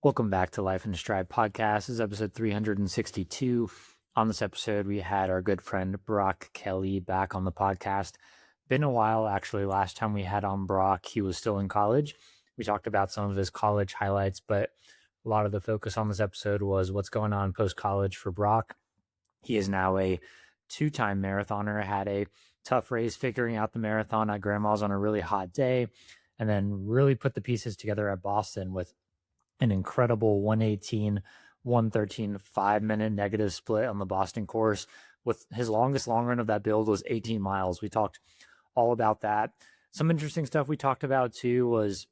Welcome back to Life in Stride podcast. This is episode 362. On this episode, we had our good friend Brock Kelly back on the podcast. Been a while, actually. Last time we had on Brock, he was still in college. We talked about some of his college highlights, but a lot of the focus on this episode was what's going on post college for Brock. He is now a two-time marathoner, had a tough race figuring out the marathon at grandma's on a really hot day, and then really put the pieces together at Boston with an incredible 118, 113, 5 minute negative split on the Boston course. With his longest long run of that build was 18 miles. We talked all about that. Some interesting stuff we talked about too was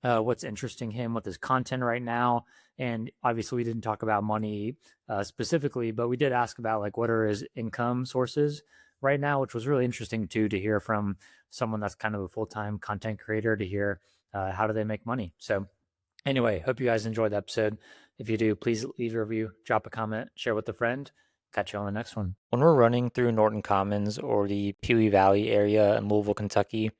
what's interesting him with his content right now. And obviously, we didn't talk about money specifically, but we did ask about like what are his income sources right now, which was really interesting too to hear from someone that's kind of a full time content creator to hear how do they make money. So anyway, hope you guys enjoyed the episode. If you do, please leave a review, drop a comment, share with a friend. Catch you on the next one. When we're running through Norton Commons or the Pewee Valley area in Louisville, Kentucky,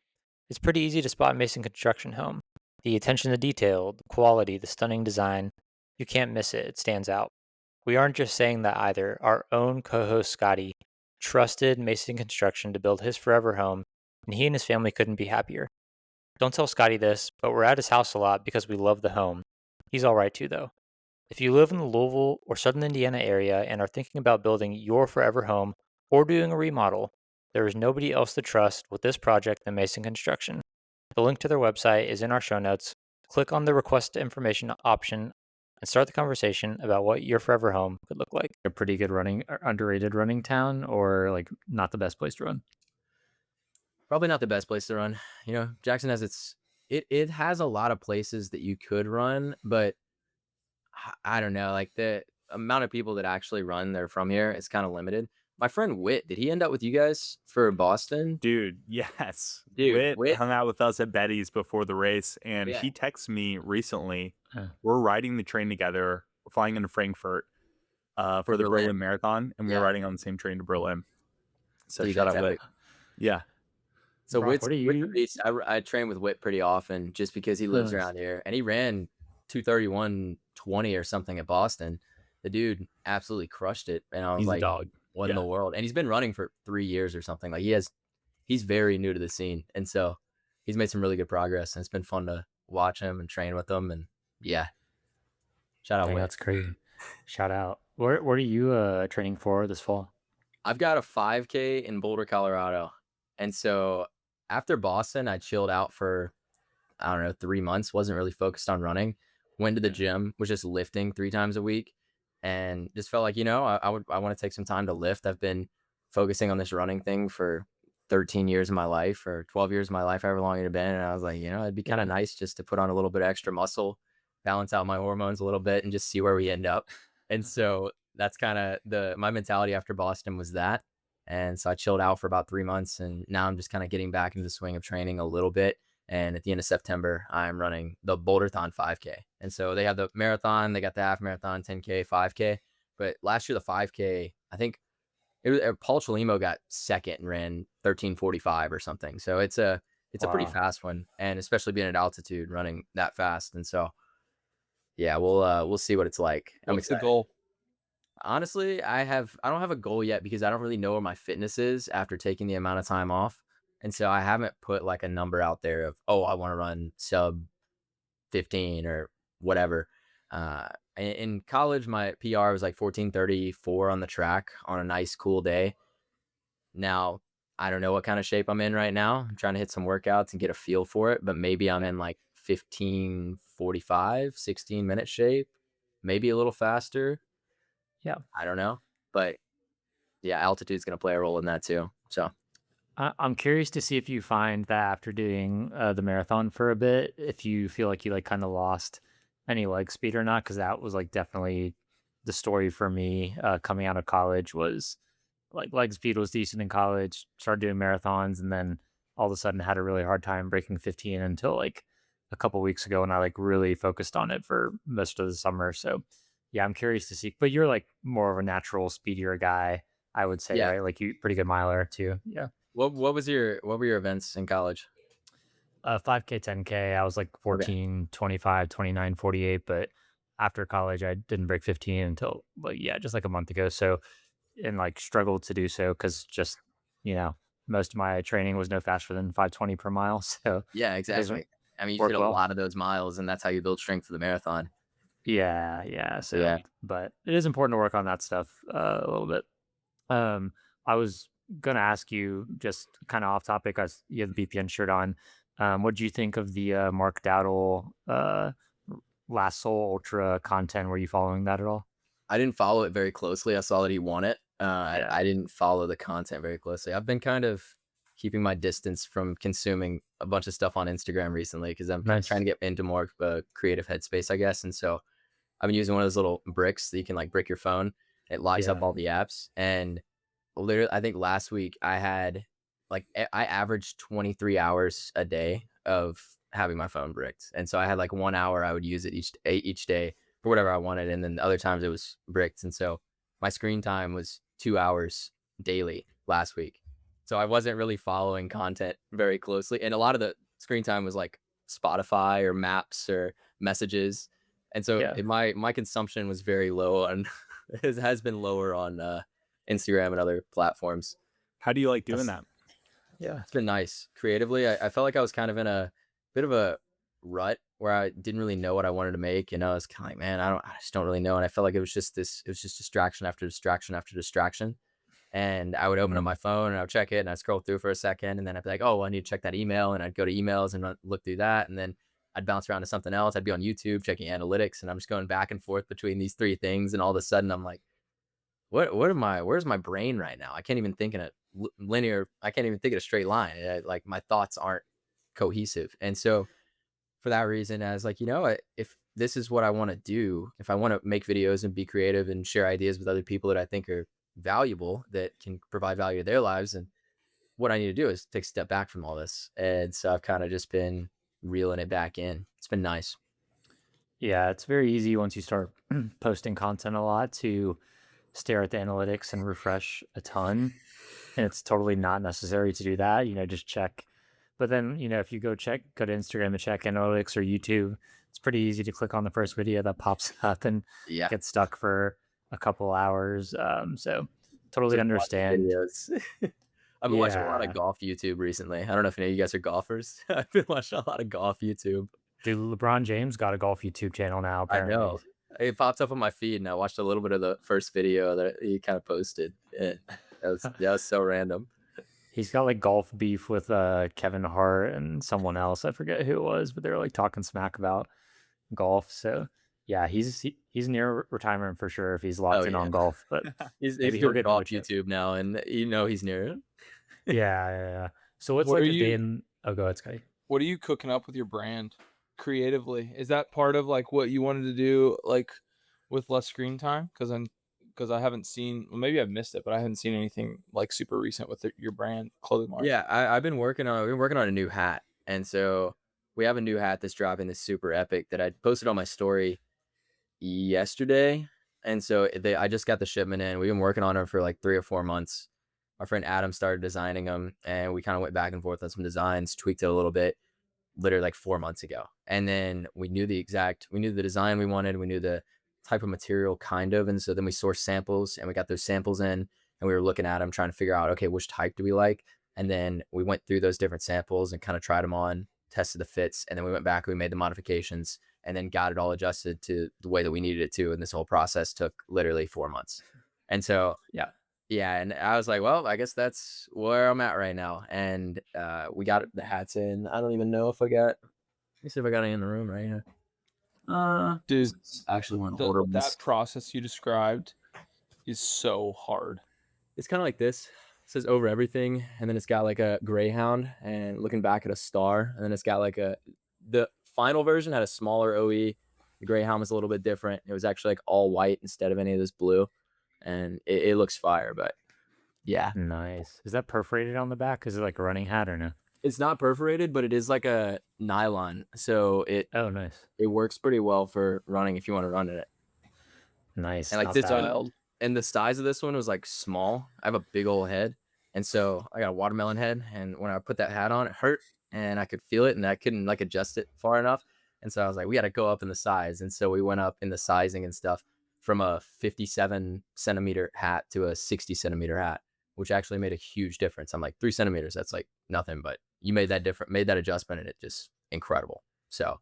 it's pretty easy to spot Mason Construction Home. The attention to detail, the quality, the stunning design, you can't miss it. It stands out. We aren't just saying that either. Our own co-host Scotty trusted Mason Construction to build his forever home, and he and his family couldn't be happier. Don't tell Scotty this, but we're at his house a lot because we love the home. He's all right too, though. If you live in the Louisville or Southern Indiana area and are thinking about building your forever home or doing a remodel, there is nobody else to trust with this project than Mason Construction. The link to their website is in our show notes. Click on the request information option and start the conversation about what your forever home could look like. A pretty good running, underrated running town, or like not the best place to run? Probably not the best place to run. Jackson has it has a lot of places that you could run, but I don't know, like the amount of people that actually run they're from here is kind of limited. My friend Whit, did he end up with you guys for Boston? Dude, yes. Dude, Whit Whit, hung out with us at Betty's before the race, oh, and yeah, he texted me recently. Uh, We're riding the train together. We're flying into Frankfurt for for the Berlin. Berlin Marathon, and we were Yeah, riding on the same train to Berlin. So dude, shout that's out Whit. epic. Yeah. So Brock, Whit's what are Whit's a you? beast. I train with Whit pretty often just because he lives Nice. around here, and he ran 2:31:20 or something at Boston. The dude absolutely crushed it, and I was He's a like, dog. "What in Yeah. the world?" And he's been running for 3 years or something. Like he's very new to the scene, and so he's made some really good progress, and it's been fun to watch him and train with him. And yeah, shout out Dang, Whit. that's crazy. Shout out. What are you training for this fall? I've got a 5K in Boulder, Colorado, and so after Boston, I chilled out for I don't know 3 months. Wasn't really focused on running. Went to the gym, was just lifting 3 times a week, and just felt like I want to take some time to lift. I've been focusing on this running thing for 13 years of my life or 12 years of my life, however long it had been, and I was like, it'd be kind of nice just to put on a little bit of extra muscle, balance out my hormones a little bit, and just see where we end up. And so that's kind of my mentality after Boston was that. And so I chilled out for about 3 months, and now I'm just kind of getting back into the swing of training a little bit. And at the end of September, I'm running the Boulderthon 5K. And so they have the marathon, they got the half marathon, 10K, 5K. But last year, the 5K, I think Paul Chalimo got second and ran 13:45 or something. So it's a pretty Wow. fast one, and especially being at altitude, running that fast. And so yeah, we'll see what it's like. I'm What's the excited. goal? Honestly, I don't have a goal yet because I don't really know where my fitness is after taking the amount of time off. And so I haven't put like a number out there of, oh, I want to run sub 15 or whatever. In college, my PR was like 14:34 on the track on a nice, cool day. Now, I don't know what kind of shape I'm in right now. I'm trying to hit some workouts and get a feel for it, but maybe I'm in like 15:45, 16-minute shape, maybe a little faster. Yeah. I don't know. But yeah, altitude's going to play a role in that too. So I'm curious to see if you find that after doing the marathon for a bit, if you feel like you like kind of lost any leg speed or not, because that was like definitely the story for me coming out of college was like leg speed was decent in college, started doing marathons, and then all of a sudden had a really hard time breaking 15 until like a couple weeks ago, and I like really focused on it for most of the summer. So yeah, I'm curious to see. But you're like more of a natural speedier guy, I would say, yeah. right? Like you pretty good miler too. Yeah. What were your events in college? 5K, 10K, I was like Okay. 14, 25, 29, 48, but after college, I didn't break 15 until just like a month ago. So and like struggled to do so because just you know most of my training was no faster than 5:20 per mile. So Yeah, it doesn't exactly. I mean, you did work a well. lot of those miles, and that's how you build strength for the marathon. Yeah. So So, yeah, but it is important to work on that stuff a little bit. Um, I was gonna ask you just kind of off topic. As you have the BPN shirt on, what do you think of the Mark Dowdle Last Soul Ultra content? Were you following that at all? I didn't follow it very closely. I saw that he won it. Yeah, I didn't follow the content very closely. I've been kind of keeping my distance from consuming a bunch of stuff on Instagram recently because I'm trying nice. to get into more of a creative headspace, I guess. And so I've been using one of those little bricks that you can like brick your phone. It locks up Yeah, all the apps. And literally, I think last week I had I averaged 23 hours a day of having my phone bricked. And so I had like 1 hour I would use it each day for whatever I wanted. And then the other times it was bricked. And so my screen time was 2 hours daily last week. So I wasn't really following content very closely. And a lot of the screen time was like Spotify or maps or messages. And so yeah, my consumption was very low on it has been lower on Instagram and other platforms. How do you like doing that's that? yeah, It's been nice. Creatively, I felt like I was kind of in a bit of a rut where I didn't really know what I wanted to make. And I was kind of like, man, I just don't really know. And I felt like it was just distraction after distraction after distraction. And I would open up mm, my phone and I would check it and I'd scroll through for a second. And then I'd be like, oh, well, I need to check that email. And I'd go to emails and look through that. And then I'd bounce around to something else. I'd be on YouTube checking analytics and I'm just going back and forth between these three things. And all of a sudden I'm like, where's my brain right now? I can't even think in a linear, I can't even think in a straight line. Like my thoughts aren't cohesive. And so for that reason, I was like, if this is what I want to do, if I want to make videos and be creative and share ideas with other people that I think are valuable, that can provide value to their lives, and what I need to do is take a step back from all this. And so I've kind of just been reeling it back in. It's been nice. yeah. It's very easy once you start posting content a lot to stare at the analytics and refresh a ton. And it's totally not necessary to do that. Just check. But then, if you go to Instagram and check analytics or YouTube, it's pretty easy to click on the first video that pops up and Yeah. get stuck for a couple hours. So totally Just watching understand. videos. I've been watching a lot of Yeah. golf YouTube recently. I don't know if any of you guys are golfers. I've been watching a lot of golf YouTube. Dude, LeBron James got a golf YouTube channel now, I apparently. know. It pops up on my feed, and I watched a little bit of the first video that he kind of posted. That was so random. He's got like golf beef with Kevin Hart and someone else. I forget who it was, but they were like talking smack about golf. So yeah, he's near retirement for sure if he's Oh locked in yeah, on golf. But he's maybe he'll doing get golf another chip. YouTube now, and he's near it. Yeah. So what's What are like a day you in? Oh, go ahead, Scotty. what are you cooking up with your brand creatively? Is that part of like what you wanted to do like with less screen time? Because I haven't seen, well, maybe I've missed it, but I haven't seen anything like super recent with your brand clothing line. Yeah, I've been working on a new hat, and so we have a new hat that's dropping that's super epic that I posted on my story yesterday. And so I just got the shipment in. We've been working on them for like 3 or 4 months. Our friend Adam started designing them, and we kind of went back and forth on some designs, tweaked it a little bit, literally like 4 months ago. And then we knew the design we wanted, we knew the type of material kind of. And so then we sourced samples and we got those samples in and we were looking at them, trying to figure out, okay, which type do we like? And then we went through those different samples and kind of tried them on, tested the fits. And then we went back, we made the modifications and then got it all adjusted to the way that we needed it to. And this whole process took literally 4 months. And so, yeah, and I was like, well, I guess that's where I'm at right now. And we got the hats in. I don't even know if I got. Let me see if I got any in the room right here. Dude, It's actually one of the older ones. that process you described is so hard. It's kind of like this. It says over everything, and then it's got like a greyhound and looking back at a star, and then it's got like the final version had a smaller OE. The greyhound was a little bit different. It was actually like all white instead of any of this blue, and it looks fire. But yeah, Nice. Is that perforated on the back? Is it like a running hat or no? it's not perforated, but it is like a nylon, so Oh, nice. it works pretty well for running if you want to run in it. Nice. And like Not this bad. one, and the size of this one was like small. I have a big old head, and so I got a watermelon head. And when I put that hat on, it hurt, and I could feel it, and I couldn't like adjust it far enough. And so I was like, we got to go up in the size. And so we went up in the sizing and stuff from a 57 centimeter hat to a 60 centimeter hat, which actually made a huge difference. I'm like, 3 centimeters, that's like nothing, but you made that adjustment, and it just incredible. So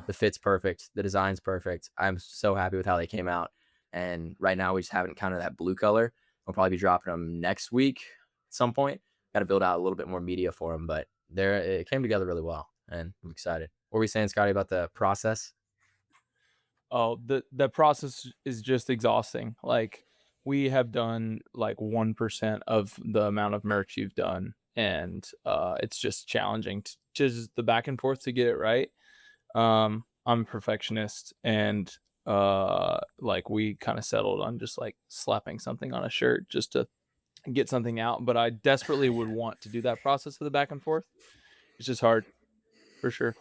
the fit's perfect. The design's perfect. I'm so happy with how they came out. And right now we just haven't counted that blue color. We'll probably be dropping them next week at some point. Got to build out a little bit more media for them, but it came together really well, and I'm excited. What were we saying, Scotty, about the process? Oh, the process is just exhausting. Like, we have done like 1% of the amount of merch you've done, and it's just challenging to just the back and forth to get it right. I'm a perfectionist, and like, we kind of settled on just like slapping something on a shirt just to get something out. But I desperately would want to do that process of the back and forth. It's just hard, for sure.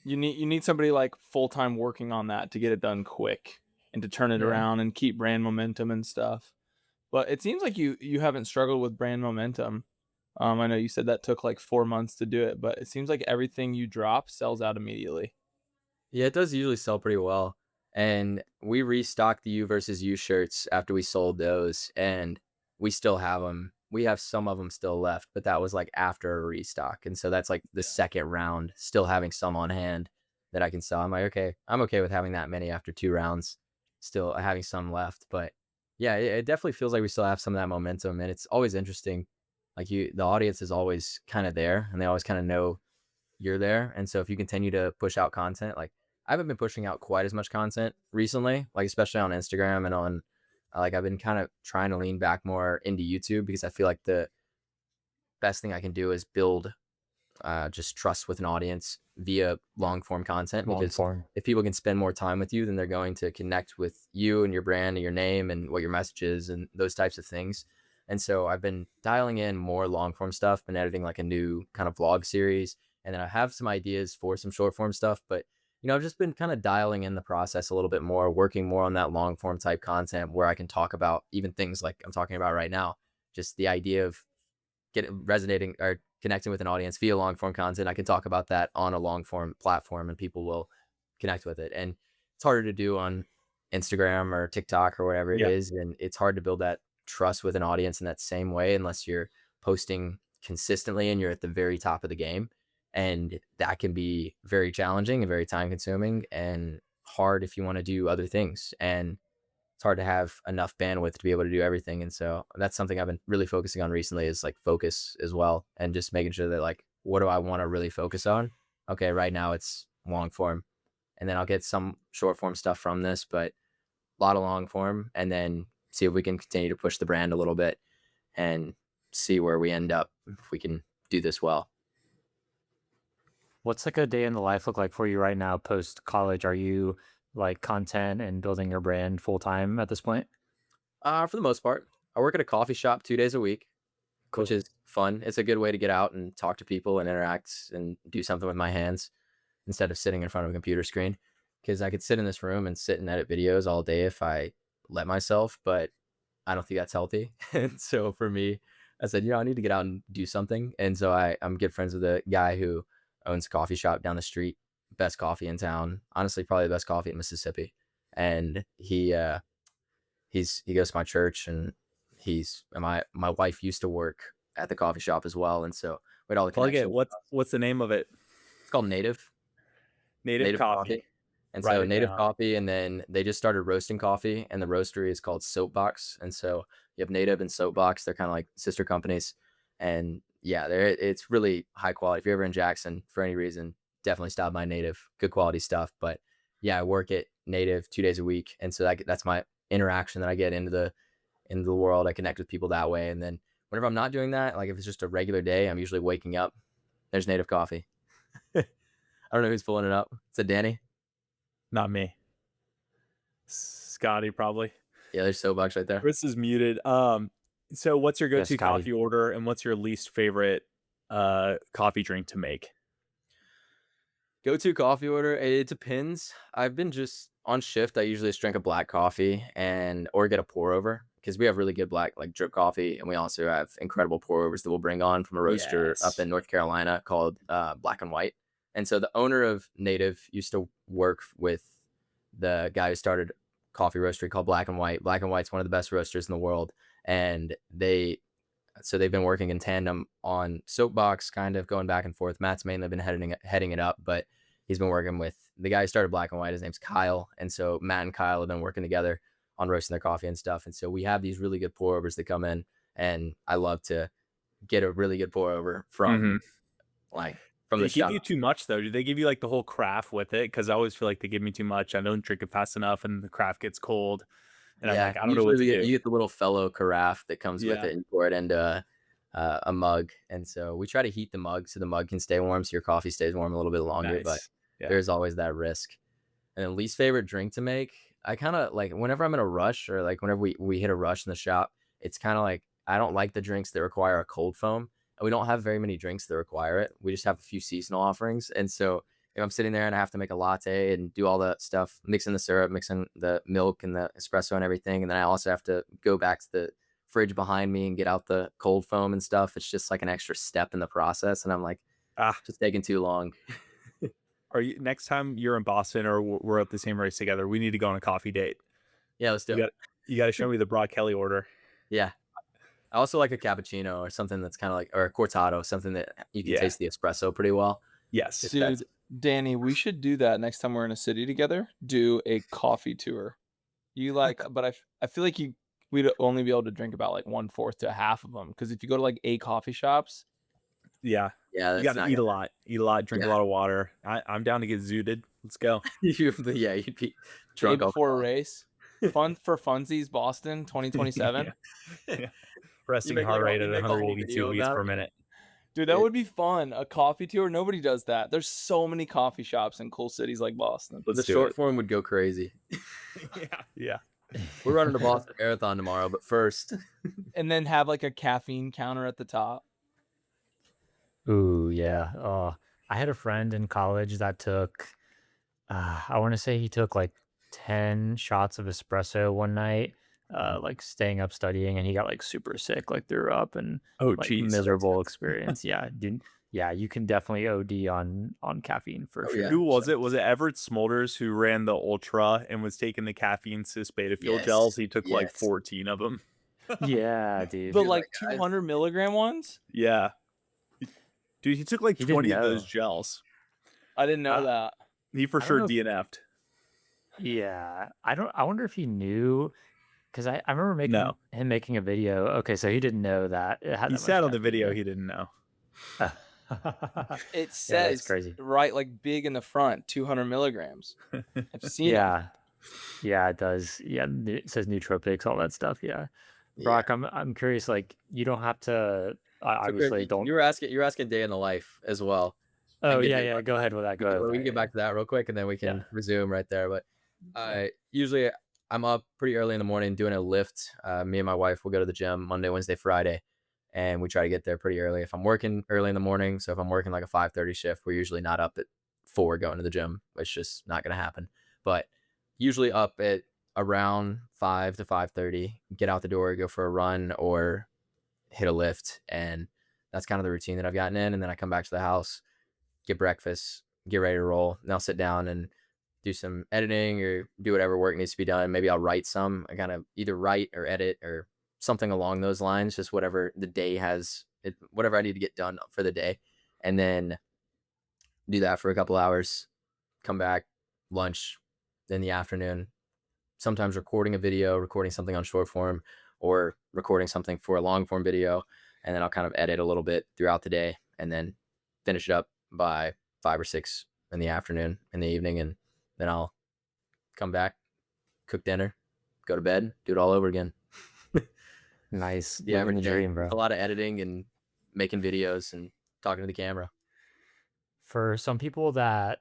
You need somebody like full-time working on that to get it done quick and to turn it around and keep brand momentum and stuff. But it seems like you haven't struggled with brand momentum. I know you said that took like 4 months to do it, but it seems like everything you drop sells out immediately. Yeah, it does usually sell pretty well. And we restocked the U versus U shirts after we sold those, and we still have them. We have some of them still left, but that was like after a restock. And so that's like the second round, still having some on hand that I can sell. I'm like, okay, I'm okay with having that many after 2 rounds, still having some left. But yeah, it definitely feels like we still have some of that momentum. And it's always interesting. Like, the audience is always kind of there, and they always kind of know you're there. And so if you continue to push out content, like, I haven't been pushing out quite as much content recently, like especially on Instagram and on like, I've been kind of trying to lean back more into YouTube, because I feel like the best thing I can do is build just trust with an audience via long form content. Long Because form. if people can spend more time with you, then they're going to connect with you and your brand and your name and what your message is and those types of things. And so I've been dialing in more long form stuff, been editing like a new kind of vlog series. And then I have some ideas for some short form stuff, but I've just been kind of dialing in the process a little bit more, working more on that long form type content where I can talk about even things like I'm talking about right now, just the idea of resonating or connecting with an audience via long form content. I can talk about that on a long form platform, and people will connect with it. And it's harder to do on Instagram or TikTok or whatever it is. And it's hard to build that trust with an audience in that same way unless you're posting consistently and you're at the very top of the game. And that can be very challenging and very time consuming and hard if you want to do other things. And it's hard to have enough bandwidth to be able to do everything. And so that's something I've been really focusing on recently, is like focus as well. And just making sure that, like, what do I want to really focus on? Okay, right now it's long form, and then I'll get some short form stuff from this, but a lot of long form, and then see if we can continue to push the brand a little bit and see where we end up if we can do this well. What's like a day in the life look like for you right now post college? Are you like content and building your brand full time at this point? For the most part, I work at a coffee shop 2 days a week, which is fun. It's a good way to get out and talk to people and interact and do something with my hands instead of sitting in front of a computer screen. Because I could sit in this room and sit and edit videos all day if I let myself, but I don't think that's healthy. And so for me, I said, I need to get out and do something. And so I'm good friends with a guy who owns a coffee shop down the street, best coffee in town. Honestly, probably the best coffee in Mississippi. And he goes to my church, and my wife used to work at the coffee shop as well. And so we had all the Plug it. connections. What's the name of it? It's called Native Coffee. And Write so it Native down. Coffee, and then they just started roasting coffee, and the roastery is called Soapbox. And so you have Native and Soapbox. They're kind of like sister companies. And yeah, it's really high quality. If you're ever in Jackson for any reason, definitely stop by Native. Good quality stuff. But yeah, I work at Native 2 days a week. And so that's my interaction that I get into the world. I connect with people that way. And then whenever I'm not doing that, like if it's just a regular day, I'm usually waking up, there's Native Coffee. I don't know who's pulling it up. Is it Danny? Not me. Scotty, probably. Yeah, there's Soapbox right there. Chris is muted. So what's your go-to Scotty. coffee order, and what's your least favorite coffee drink to make? Go-to coffee order, it depends. I've been just on shift. I usually just drink a black coffee or get a pour over, because we have really good black, like, drip coffee, and we also have incredible pour overs that we'll bring on from a roaster up in North Carolina called Black and White. And so the owner of Native used to work with the guy who started coffee roastery called Black and White. Black and White's one of the best roasters in the world. And they've been working in tandem on Soapbox, kind of going back and forth. Matt's mainly been heading it up, but he's been working with the guy who started Black and White. His name's Kyle. And so Matt and Kyle have been working together on roasting their coffee and stuff. And so we have these really good pour overs that come in, and I love to get a really good pour over from from They the give shop. you too much though. Do they give you like the whole craft with it? Because I always feel like they give me too much. I don't drink it fast enough, and the craft gets cold. And I'm like, I don't know what to do. You get the little fellow carafe that comes with Yeah. it, and you pour it into a mug. And so we try to heat the mug so the mug can stay warm, so your coffee stays warm a little bit longer. But Yeah. there's always that risk. And then least favorite drink to make, I kind of like whenever I'm in a rush, or like whenever we hit a rush in the shop, it's kind of like I don't like the drinks that require a cold foam. And we don't have very many drinks that require it. We just have a few seasonal offerings. And so if I'm sitting there and I have to make a latte and do all that stuff, mixing the syrup, mixing the milk and the espresso and everything, and then I also have to go back to the fridge behind me and get out the cold foam and stuff, it's just like an extra step in the process. And I'm like, just taking too long. Are you next time you're in Boston or we're at the same race together, we need to go on a coffee date. Yeah, let's do it. You got to show me the Brock Kelly order. Yeah. I also like a cappuccino or something that's kind of like, or a cortado, something that you can taste the espresso pretty well. Yes. Dude, Danny, we should do that next time we're in a city together. Do a coffee tour. You like, but I feel like we'd only be able to drink about like 1/4 to half of them, because if you go to like 8 coffee shops, yeah, you got to eat a lot, drink a lot of water. I'm down to get zooted. Let's go. You'd be drunk before a race. Fun for funsies, Boston 2027. Yeah. Resting heart rate at 182 beats per minute. Dude, that would be fun. A coffee tour. Nobody does that. There's so many coffee shops in cool cities like Boston. The short form would go crazy. Yeah. We're running the Boston Marathon tomorrow, but first. And then have like a caffeine counter at the top. Ooh, yeah. I had a friend in college that took, I want to say he took like 10 shots of espresso one night, like staying up studying, and he got like super sick, like threw up, and miserable experience. Yeah, dude. Yeah, you can definitely OD on caffeine for sure. Yeah. Who was it? Was it Everett Smolders who ran the Ultra and was taking the caffeine cis-beta-fuel gels? He took like 14 of them. Yeah, dude. But like 200 milligram ones? Yeah. Dude, he took like 20 of those gels. I didn't know that. He for sure DNF'd. Yeah. I wonder if he knew, because I remember him making a video. Okay, so he didn't know that. He said on the video he didn't know. It says crazy. Right, like big in the front, 200 milligrams. I've seen it. Yeah, it does. Yeah, it says nootropics, all that stuff. Yeah. Brock, I'm curious, like, you don't have to obviously don't. You're asking day in the life as well. Oh yeah, go ahead with that. We can get back to that real quick, and then we can resume right there. But usually I'm up pretty early in the morning doing a lift. Me and my wife will go to the gym Monday, Wednesday, Friday, and we try to get there pretty early. If I'm working early in the morning, so if I'm working like a 5:30 shift, we're usually not up at 4 going to the gym. It's just not going to happen. But usually up at around 5 to 5:30, get out the door, go for a run or hit a lift, and that's kind of the routine that I've gotten in. And then I come back to the house, get breakfast, get ready to roll, and I'll sit down and do some editing or do whatever work needs to be done. Maybe I'll write some. I kind of either write or edit or something along those lines, just whatever the day has, whatever I need to get done for the day, and then do that for a couple hours, come back, lunch in the afternoon, sometimes recording a video, recording something on short form, or recording something for a long form video, and then I'll kind of edit a little bit throughout the day and then finish it up by 5 or 6 in the afternoon, in the evening, and then I'll come back, cook dinner, go to bed, do it all over again. Nice. Yeah, living the dream, bro. A lot of editing and making videos and talking to the camera. For some people that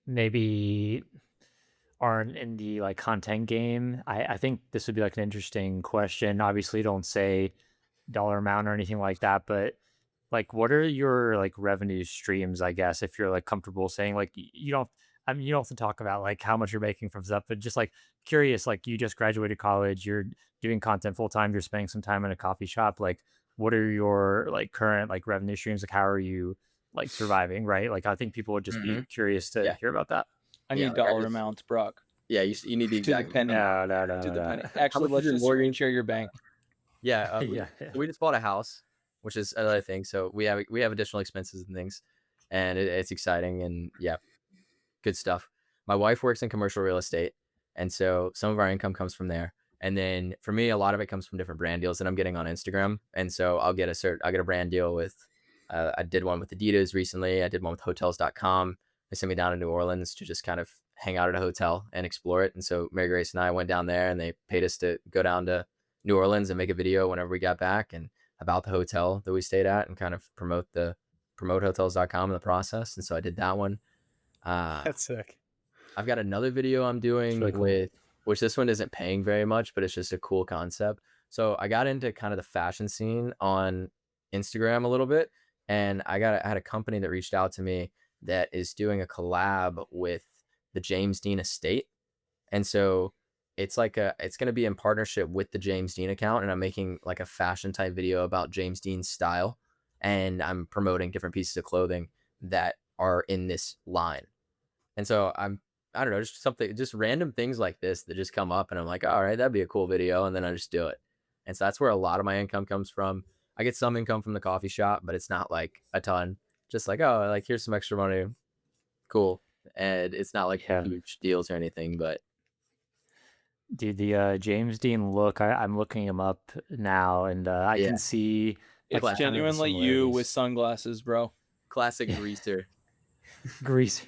maybe aren't in the like content game, I think this would be like an interesting question. Obviously, don't say dollar amount or anything like that, but like, what are your like revenue streams? I guess if you're like comfortable saying, like, you don't. I mean, you don't have to talk about like how much you're making from stuff, but just like curious, like you just graduated college, you're doing content full time, you're spending some time in a coffee shop. Like, what are your like current like revenue streams? Like, how are you like surviving, right? Like I think people would just be curious to Yeah. hear about that. I Yeah, need like, I dollar just- amounts, Brock. Yeah, you need the To the exact penny. No, no, no, To no, the no. penny. much Actually, is let's your just mortgage? screen share your bank. Yeah, Yeah, we just bought a house, which is another thing. So we have additional expenses and things, and it's exciting and yeah, good stuff. My wife works in commercial real estate, and so some of our income comes from there. And then for me, a lot of it comes from different brand deals that I'm getting on Instagram. And so I'll get a brand deal with. I did one with Adidas recently. I did one with Hotels.com. They sent me down to New Orleans to just kind of hang out at a hotel and explore it. And so Mary Grace and I went down there, and they paid us to go down to New Orleans and make a video whenever we got back and about the hotel that we stayed at and kind of promote Hotels.com in the process. And so I did that one. That's sick. I've got another video I'm doing really cool. with, which this one isn't paying very much, but it's just a cool concept. So I got into kind of the fashion scene on Instagram a little bit, and I had a company that reached out to me that is doing a collab with the James Dean estate. And so it's going to be in partnership with the James Dean account, and I'm making like a fashion type video about James Dean's style, and I'm promoting different pieces of clothing that are in this line. And so I don't know, just random things like this that just come up, and I'm like, all right, that'd be a cool video. And then I just do it. And so that's where a lot of my income comes from. I get some income from the coffee shop, but it's not like a ton. Just like, oh, like here's some extra money. Cool. And it's not like Yeah. huge deals or anything, but Dude, the James Dean look, I'm looking him up now, and I Yeah. can see It's Like, genuinely you with similarities. sunglasses, bro. classic greaser. Greaser.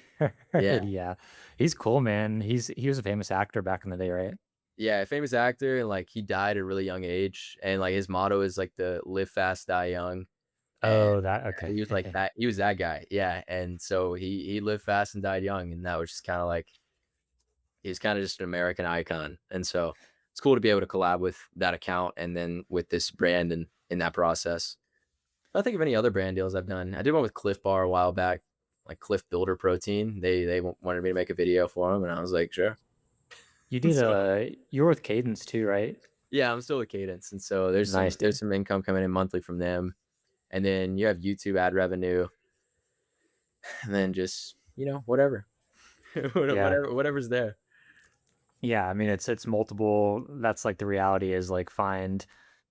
Yeah. Yeah. He's cool, man. He was a famous actor back in the day, right? Yeah, famous actor, and like he died at a really young age, and like his motto is like the live fast, die young. Oh, And that okay. he was like that. He was that guy. Yeah. And so he lived fast and died young, and that was just kind of like, he's kind of just an American icon. And so it's cool to be able to collab with that account and then with this brand and in that process. I don't think of any other brand deals I've done. I did one with Cliff Bar a while back, like Cliff Builder Protein. They wanted me to make a video for them, and I was like, sure. You did So- you were with Cadence too, right? Yeah, I'm still with Cadence, and so there's Nice, dude. some income coming in monthly from them, and then you have YouTube ad revenue, and then just whatever, whatever's there. Yeah, I mean it's multiple. That's like the reality is like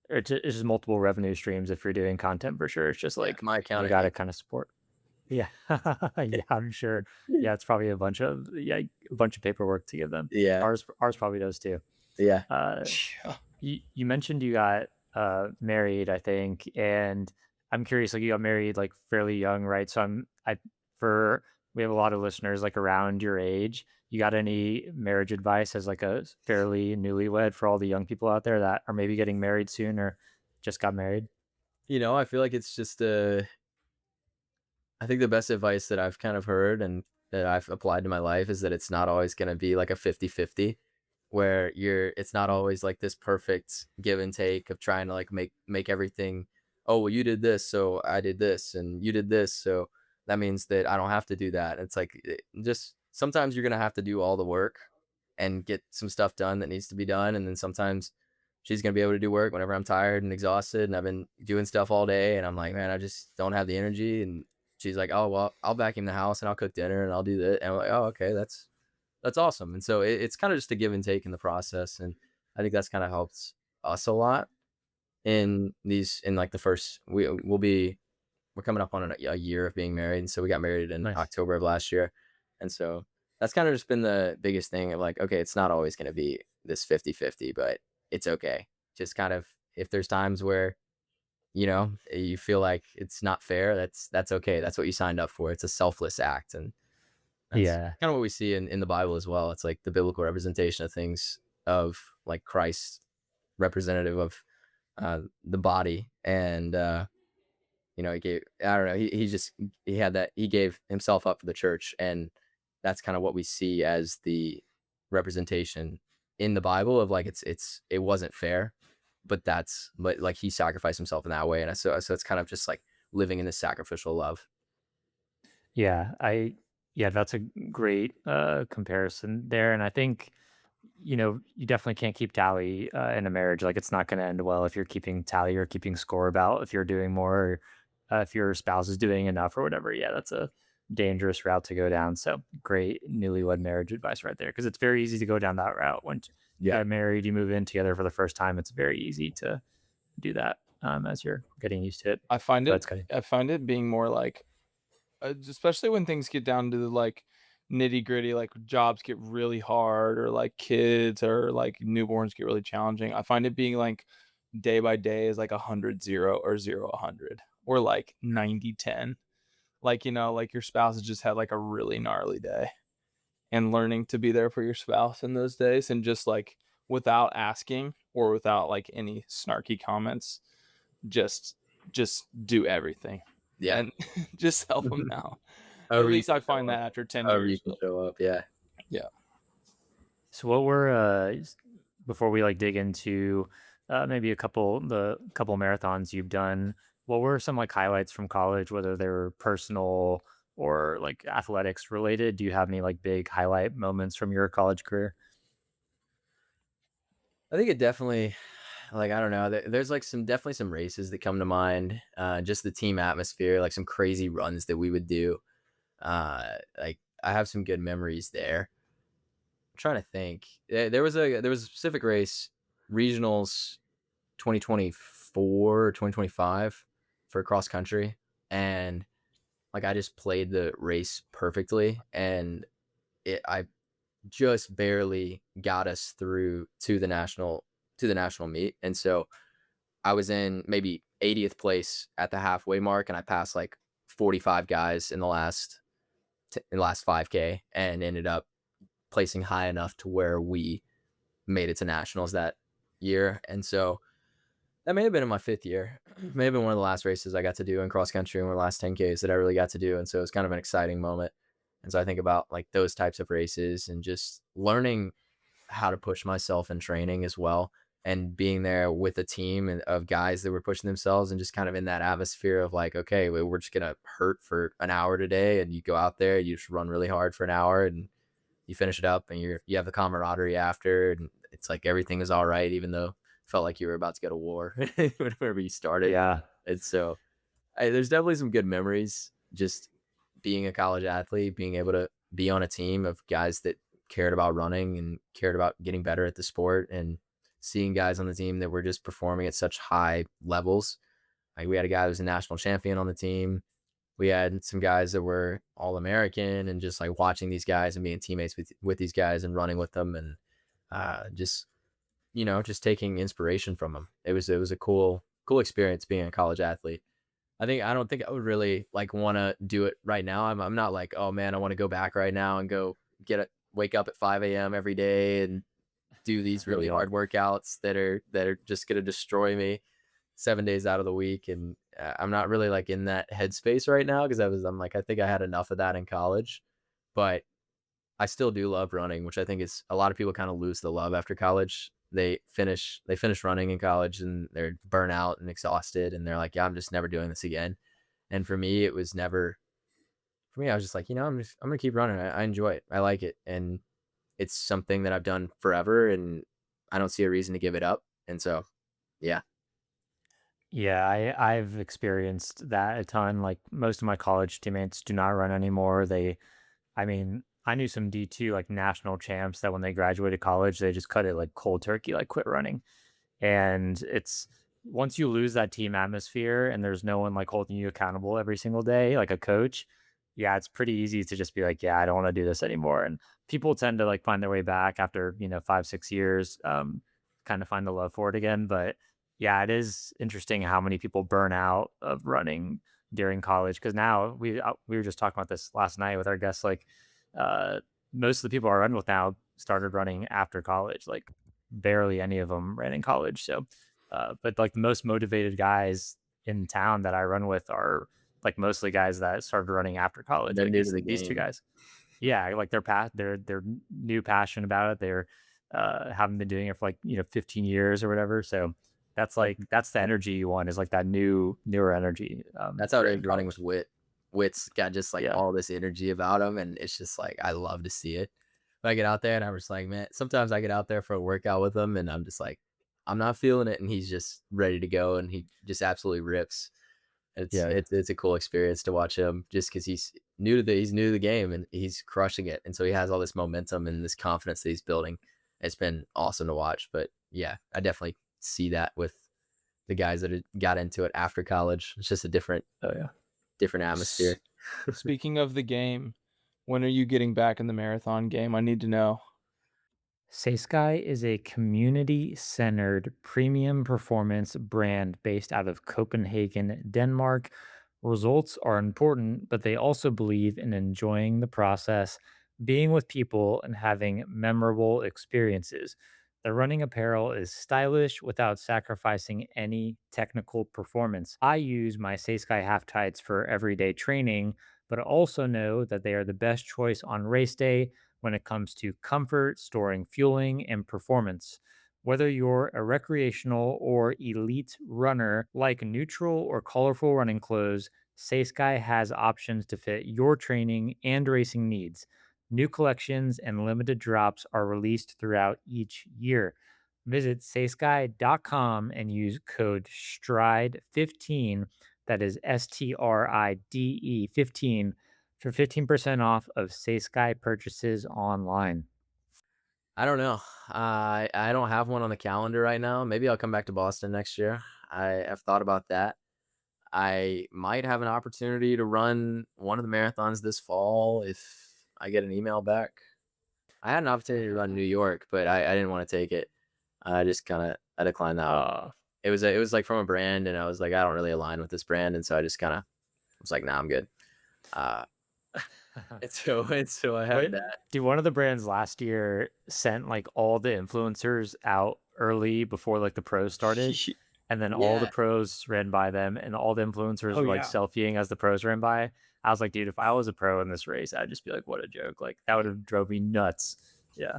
it's just multiple revenue streams if you're doing content for sure. It's just Yeah, like my account, you got to kind of support. Yeah, yeah, I'm sure. Yeah, it's probably a bunch of paperwork to give them. Yeah, Ours probably does too. yeah. You mentioned you got married, I think, and I'm curious. Like you got married like fairly young, right? So we have a lot of listeners like around your age. You got any marriage advice as like a fairly newlywed for all the young people out there that are maybe getting married soon or just got married? I feel like it's just I think the best advice that I've kind of heard and that I've applied to my life is that it's not always going to be like a 50-50 where it's not always like this perfect give and take of trying to like make everything, oh, well, you did this, so I did this, and you did this, so that means that I don't have to do that. It's like just sometimes you're going to have to do all the work and get some stuff done that needs to be done. And then sometimes she's going to be able to do work whenever I'm tired and exhausted and I've been doing stuff all day. And I'm like, man, I just don't have the energy. And she's like, oh, well, I'll vacuum the house and I'll cook dinner and I'll do that. And I'm like, oh, okay, that's awesome. And so it's kind of just a give and take in the process. And I think that's kind of helped us a lot in like the first, we're coming up on a year of being married. And so we got married in Nice. October of last year. And so that's kind of just been the biggest thing of like, okay, it's not always going to be this 50-50, but it's okay. Just kind of, if there's times where, you feel like it's not fair, that's okay. That's what you signed up for. It's a selfless act. And that's Yeah. kind of what we see in the Bible as well. It's like the biblical representation of things of like Christ representative of the body. And, he gave, I don't know, he had that, he gave himself up for the church. And that's kind of what we see as the representation in the Bible of like, it wasn't fair, but like he sacrificed himself in that way. And so it's kind of just like living in this sacrificial love. Yeah, that's a great comparison there. And I think, you definitely can't keep tally in a marriage. Like it's not going to end well if you're keeping tally or keeping score about if you're doing more if your spouse is doing enough or whatever, yeah, that's a dangerous route to go down. So great newlywed marriage advice right there, because it's very easy to go down that route. Once you Yeah. get married, you move in together for the first time, it's very easy to do that as you're getting used to it. I find But it it's good. I find it being more like, especially when things get down to the like nitty gritty, like jobs get really hard, or like kids or like newborns get really challenging. I find it being like day by day is like 100-0 or 0-100 or like 90-10. Like, like your spouse has just had like a really gnarly day, and learning to be there for your spouse in those days, and just like without asking or without like any snarky comments, just do everything. Yeah. And just help them out. At However you least I can show find up. that after 10 However you years. can show up. Yeah. So what were before we like dig into maybe a couple marathons you've done, what were some like highlights from college, whether they were personal or like athletics related? Do you have any like big highlight moments from your college career? I think it definitely, like, I don't know, there's like definitely some races that come to mind. Just the team atmosphere, like some crazy runs that we would do. Like I have some good memories there. I'm trying to think. There was a specific race, regionals 2024, 2025 for cross country. And like I just played the race perfectly, and I just barely got us through to the national meet. And so I was in maybe 80th place at the halfway mark, and I passed like 45 guys in the last 5K, and ended up placing high enough to where we made it to nationals that year. And so that may have been in my 5th year. May have been one of the last races I got to do in cross country, and one of the last 10Ks that I really got to do. And so it's kind of an exciting moment. And so I think about like those types of races and just learning how to push myself in training as well, and being there with a team of guys that were pushing themselves, and just kind of in that atmosphere of like, okay, we're just going to hurt for an hour today. And you go out there, you just run really hard for an hour, and you finish it up, and you have the camaraderie after, and it's like everything is all right, even though it felt like you were about to go to war whenever you started. Yeah. And so there's definitely some good memories just being a college athlete, being able to be on a team of guys that cared about running and cared about getting better at the sport, and seeing guys on the team that were just performing at such high levels. Like we had a guy who was a national champion on the team. We had some guys that were All-American, and just like watching these guys and being teammates with these guys and running with them, and just taking inspiration from them. It was a cool experience being a college athlete. I don't think I would really like want to do it right now. I'm not like, oh man, I want to go back right now and go wake up at 5 a.m. every day and do these really hard workouts that are just going to destroy me 7 days out of the week. And I'm not really like in that headspace right now, because I'm like, I think I had enough of that in college. But I still do love running, which I think is a lot of people kind of lose the love after college. They finish running in college, and they're burnt out and exhausted, and they're like, yeah, I'm just never doing this again. And for me, it was never. For me, I was just like, I'm gonna keep running. I enjoy it. I like it, and it's something that I've done forever, and I don't see a reason to give it up. And so, yeah. Yeah, I've experienced that a ton. Like most of my college teammates do not run anymore. I mean, I knew some D2 like national champs that when they graduated college, they just cut it like cold turkey, like quit running. And it's once you lose that team atmosphere and there's no one like holding you accountable every single day, like a coach, yeah, it's pretty easy to just be like, yeah, I don't want to do this anymore. And people tend to like find their way back after, 5, 6 years, kind of find the love for it again. But yeah, it is interesting how many people burn out of running during college. Cause now we were just talking about this last night with our guests, like, uh, most of the people I run with now started running after college, like barely any of them ran in college. So, but like the most motivated guys in town that I run with are like mostly guys that started running after college. They're Like new to the these two game. guys, yeah, like their new passion about it. They're haven't been doing it for like 15 years or whatever. So that's the energy you want, is like that newer energy. That's how it for is in running college. with Wit. Wit's got just like Yeah. all this energy about him, and it's just like I love to see it. If I get out there and I'm just like, man, sometimes I get out there for a workout with him, and I'm just like, I'm not feeling it, and he's just ready to go, and he just absolutely rips. It's a cool experience to watch him, just because he's new to the game, and he's crushing it, and so he has all this momentum and this confidence that he's building. It's been awesome to watch. But yeah, I definitely see that with the guys that got into it after college. It's just a different atmosphere. Speaking of the game, when are you getting back in the marathon game? I need to know. Sky is a community centered premium performance brand based out of Copenhagen, Denmark. Results are important, but they also believe in enjoying the process, being with people, and having memorable experiences. The running apparel is stylish without sacrificing any technical performance. I use my Sky half tights for everyday training, but I also know that they are the best choice on race day when it comes to comfort, storing fueling, and performance. Whether you're a recreational or elite runner, like neutral or colorful running clothes, Sky has options to fit your training and racing needs. New collections and limited drops are released throughout each year. Visit saysky.com and use code STRIDE15, that is STRIDE 15, for 15% off of Sky purchases online. I don't know. I don't have one on the calendar right now. Maybe I'll come back to Boston next year. I have thought about that. I might have an opportunity to run one of the marathons this fall if I get an email back. I had an opportunity to run New York, but I didn't want to take it. I just I declined that one. It was like from a brand, and I was like, I don't really align with this brand, and so I just was like, nah, I'm good. And so I had that. Dude, one of the brands last year sent like all the influencers out early before like the pros started. And then all the pros ran by them, and all the influencers were like selfieing as the pros ran by. I was like, dude, if I was a pro in this race, I'd just be like, what a joke. Like that would have drove me nuts. Yeah.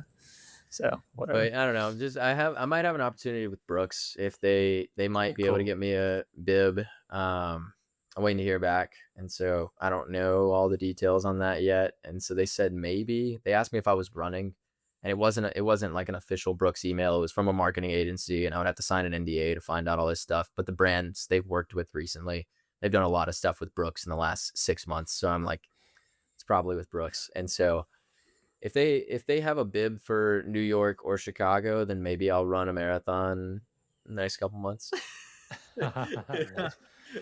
So whatever. But I don't know. I might have an opportunity with Brooks if they might be able to get me a bib. I'm waiting to hear back, and so I don't know all the details on that yet. And so they said maybe. They asked me if I was running, and it wasn't like an official Brooks email. It was from a marketing agency, and I would have to sign an NDA to find out all this stuff. But the brands they've worked with recently, they've done a lot of stuff with Brooks in the last 6 months. So I'm like, it's probably with Brooks. And so if they have a bib for New York or Chicago, then maybe I'll run a marathon in the next couple months.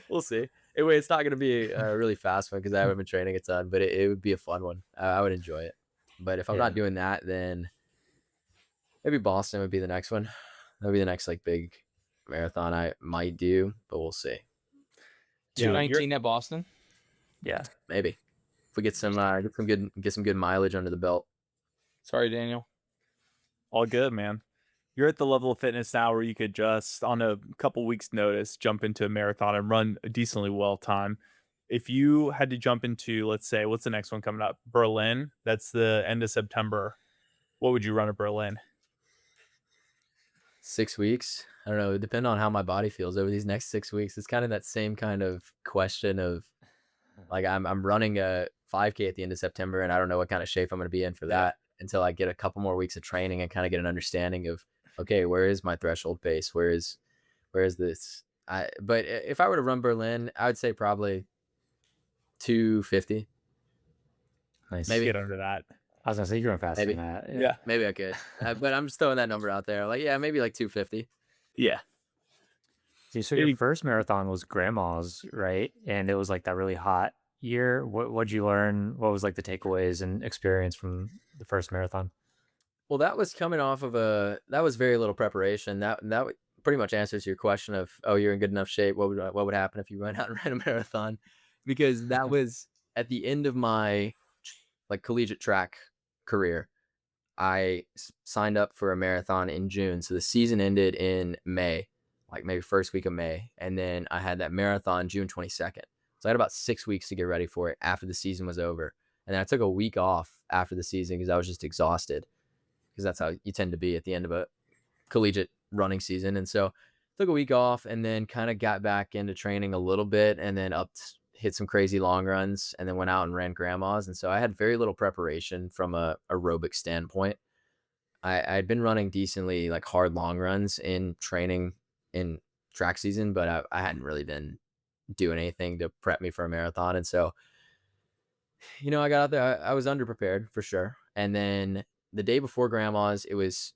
We'll see. Anyway, it's not going to be a really fast one because I haven't been training a ton, but it would be a fun one. I would enjoy it. But if I'm not doing that, then maybe Boston would be the next one. That would be the next like big marathon I might do, but we'll see. 219 at Boston. Yeah, maybe if we get some good mileage under the belt. Sorry, Daniel. All good, man. You're at the level of fitness now where you could just, on a couple weeks' notice, jump into a marathon and run a decently well time. If you had to jump into, let's say, what's the next one coming up? Berlin. That's the end of September. What would you run at Berlin? 6 weeks. I don't know. It would depend on how my body feels over these next 6 weeks. It's kind of that same kind of question of like I'm running a 5K at the end of September, and I don't know what kind of shape I'm going to be in for that until I get a couple more weeks of training and kind of get an understanding of, okay, where is my threshold pace? Where is this? But if I were to run Berlin, I would say probably 250. nice. Maybe get under that. I was gonna say you're going faster Maybe. than that. Yeah. Maybe I could, but I'm just throwing that number out there. Like, yeah, maybe like 250. Yeah. Dude, so your first marathon was grandma's, right? And it was like that really hot year. What'd you learn? What was like the takeaways and experience from the first marathon? Well, that was coming off of that was very little preparation. That pretty much answers your question of, oh, you're in good enough shape. What would happen if you went out and ran a marathon? Because that was at the end of my like collegiate track career. I signed up for a marathon in June. So the season ended in May, like maybe first week of May. And then I had that marathon June 22nd. So I had about 6 weeks to get ready for it after the season was over. And then I took a week off after the season because I was just exhausted, because that's how you tend to be at the end of a collegiate running season. And so took a week off and then kind of got back into training a little bit, and then hit some crazy long runs, and then went out and ran grandma's. And so I had very little preparation from a aerobic standpoint. I'd been running decently like hard long runs in training in track season, but I hadn't really been doing anything to prep me for a marathon. And so, I got out there. I was underprepared for sure. And then the day before grandma's, it was,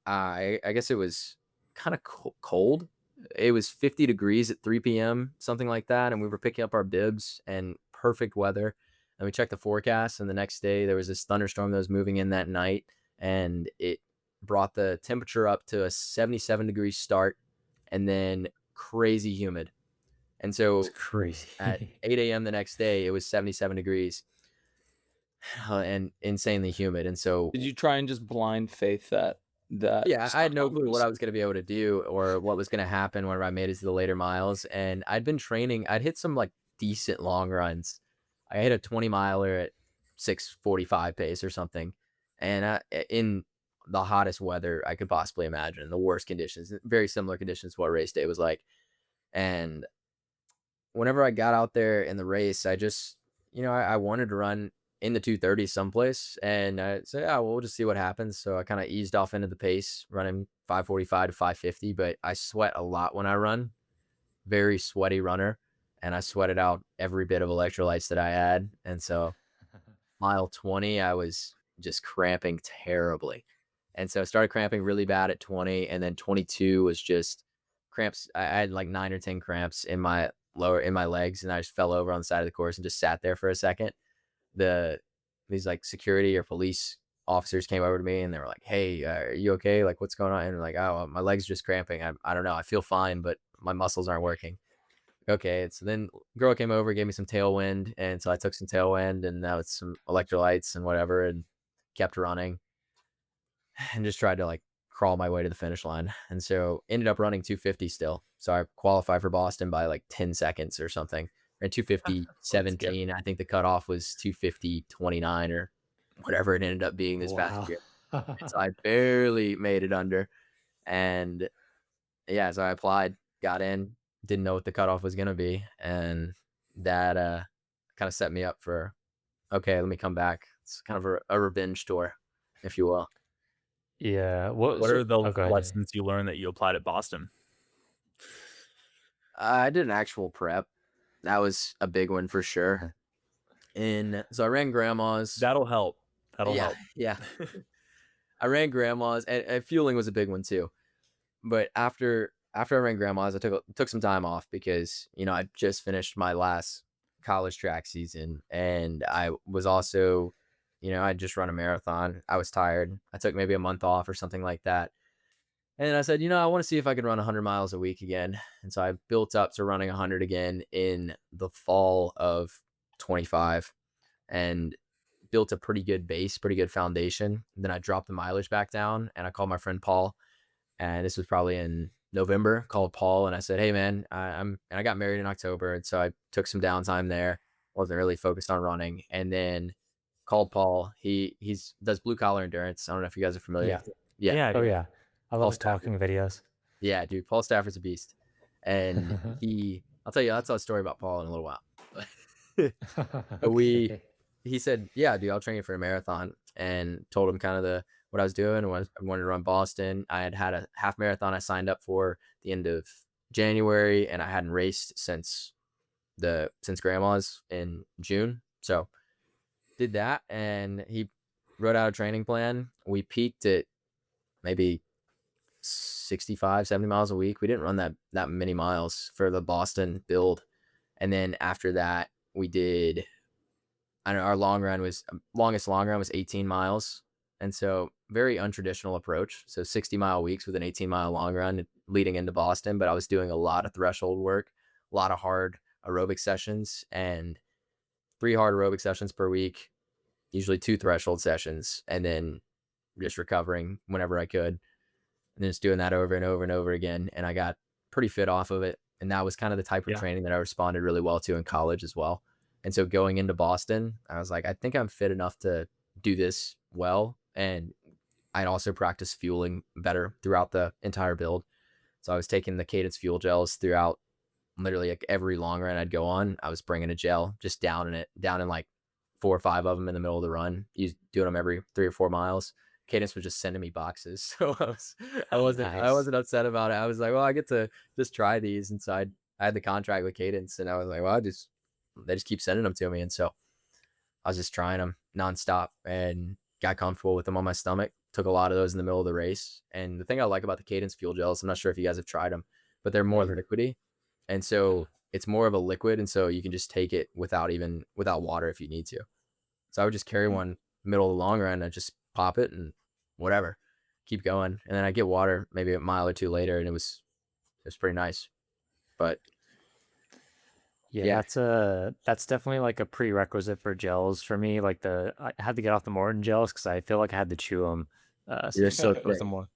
I guess it was kind of cold. It was 50 degrees at 3 p.m., something like that. And we were picking up our bibs and perfect weather. And we checked the forecast. And the next day, there was this thunderstorm that was moving in that night. And it brought the temperature up to a 77-degree start and then crazy humid. And so It's crazy. at 8 a.m. the next day, it was 77 degrees and insanely humid. And so, Did you try and just blind faith that yeah, I had no storm clue was- what I was going to be able to do or what was going to happen whenever I made it to the later miles. And I'd been training. I'd hit some like decent long runs. I hit a 20 miler at 6:45 pace or something. And in the hottest weather I could possibly imagine, the worst conditions, very similar conditions to what race day was like. And whenever I got out there in the race, I just, I wanted to run in the 230 someplace, and I said, yeah, well, we'll just see what happens. So I kind of eased off into the pace, running 5:45 to 5:50, but I sweat a lot when I run, very sweaty runner, and I sweated out every bit of electrolytes that I had. And so mile 20, I was just cramping terribly. And so I started cramping really bad at 20, and then 22 was just cramps. I had like 9 or 10 cramps in my legs, and I just fell over on the side of the course and just sat there for a second. These like security or police officers came over to me and they were like, "Hey, are you okay? Like, what's going on?" And I'm like, "Oh, my leg's just cramping. I don't know. I feel fine, but my muscles aren't working." Okay. And so then girl came over, gave me some tailwind, and so I took some tailwind and that was some electrolytes and whatever, and kept running and just tried to like crawl my way to the finish line. And so ended up running 250 still. So I qualified for Boston by like 10 seconds or something. And 250.17, I think the cutoff was 250.29 or whatever it ended up being this past year. So I barely made it under. And yeah, so I applied, got in, didn't know what the cutoff was going to be. And that kind of set me up for, okay, let me come back. It's kind of a revenge tour, if you will. Yeah. What are the oh, go ahead, Jamie. lessons you learned that you applied at Boston? I did an actual prep. That was a big one for sure. And so I ran grandma's. That'll help. That'll help. Yeah. I ran grandma's, and fueling was a big one too. But after I ran grandma's, I took some time off because, I just finished my last college track season, and I was also, I'd just run a marathon. I was tired. I took maybe a month off or something like that. And I said, I want to see if I could run 100 miles a week again. And so I built up to running 100 again in the fall of 25 and built a pretty good base, pretty good foundation. And then I dropped the mileage back down, and I called my friend Paul. And this was probably in November. Called Paul and I said, "Hey man, and I got married in October. And so I took some downtime there. Wasn't really focused on running. And then called Paul. He does blue collar endurance. I don't know if you guys are familiar. Yeah. Yeah. Yeah, Oh dude. yeah. I Paul love Stafford. talking videos. Yeah, dude. Paul Stafford's a beast. And I'll tell you, I'll tell a story about Paul in a little while. Okay. He said, "Yeah, dude, I'll train you for a marathon," and told him kind of what I was doing. And I wanted to run Boston. I had a half marathon I signed up for the end of January, and I hadn't raced since grandma's in June. So did that, and he wrote out a training plan. We peaked at maybe 65, 70 miles a week. We didn't run that many miles for the Boston build. And then after that, we did, I know our longest long run was 18 miles. And so very untraditional approach. So 60-mile weeks with an 18-mile long run leading into Boston. But I was doing a lot of threshold work, a lot of hard aerobic sessions, and 3 hard aerobic sessions per week, usually 2 threshold sessions, and then just recovering whenever I could. And just doing that over and over and over again. And I got pretty fit off of it. And that was kind of the type of training that I responded really well to in college as well. And so going into Boston, I was like, I think I'm fit enough to do this well. And I'd also practice fueling better throughout the entire build. So I was taking the Cadence fuel gels throughout literally like every long run I'd go on. I was bringing a gel, just down in like 4 or 5 of them in the middle of the run, doing them every 3 or 4 miles. Cadence was just sending me boxes. So I wasn't upset about it. I was like, well, I get to just try these. And so I had the contract with Cadence, and I was like, well, they just keep sending them to me, and so I was just trying them nonstop and got comfortable with them on my stomach. Took a lot of those in the middle of the race. And the thing I like about the Cadence fuel gels, I'm not sure if you guys have tried them, but they're more liquidy, and so it's more of a liquid, and so you can just take it without water if you need to. So I would just carry one middle of the long run and just pop it and whatever, keep going, and then I get water maybe a mile or two later, and it was pretty nice. But Yeah, that's definitely like a prerequisite for gels for me. Like I had to get off the Morton gels because I feel like I had to chew them. They're so with thick. the more,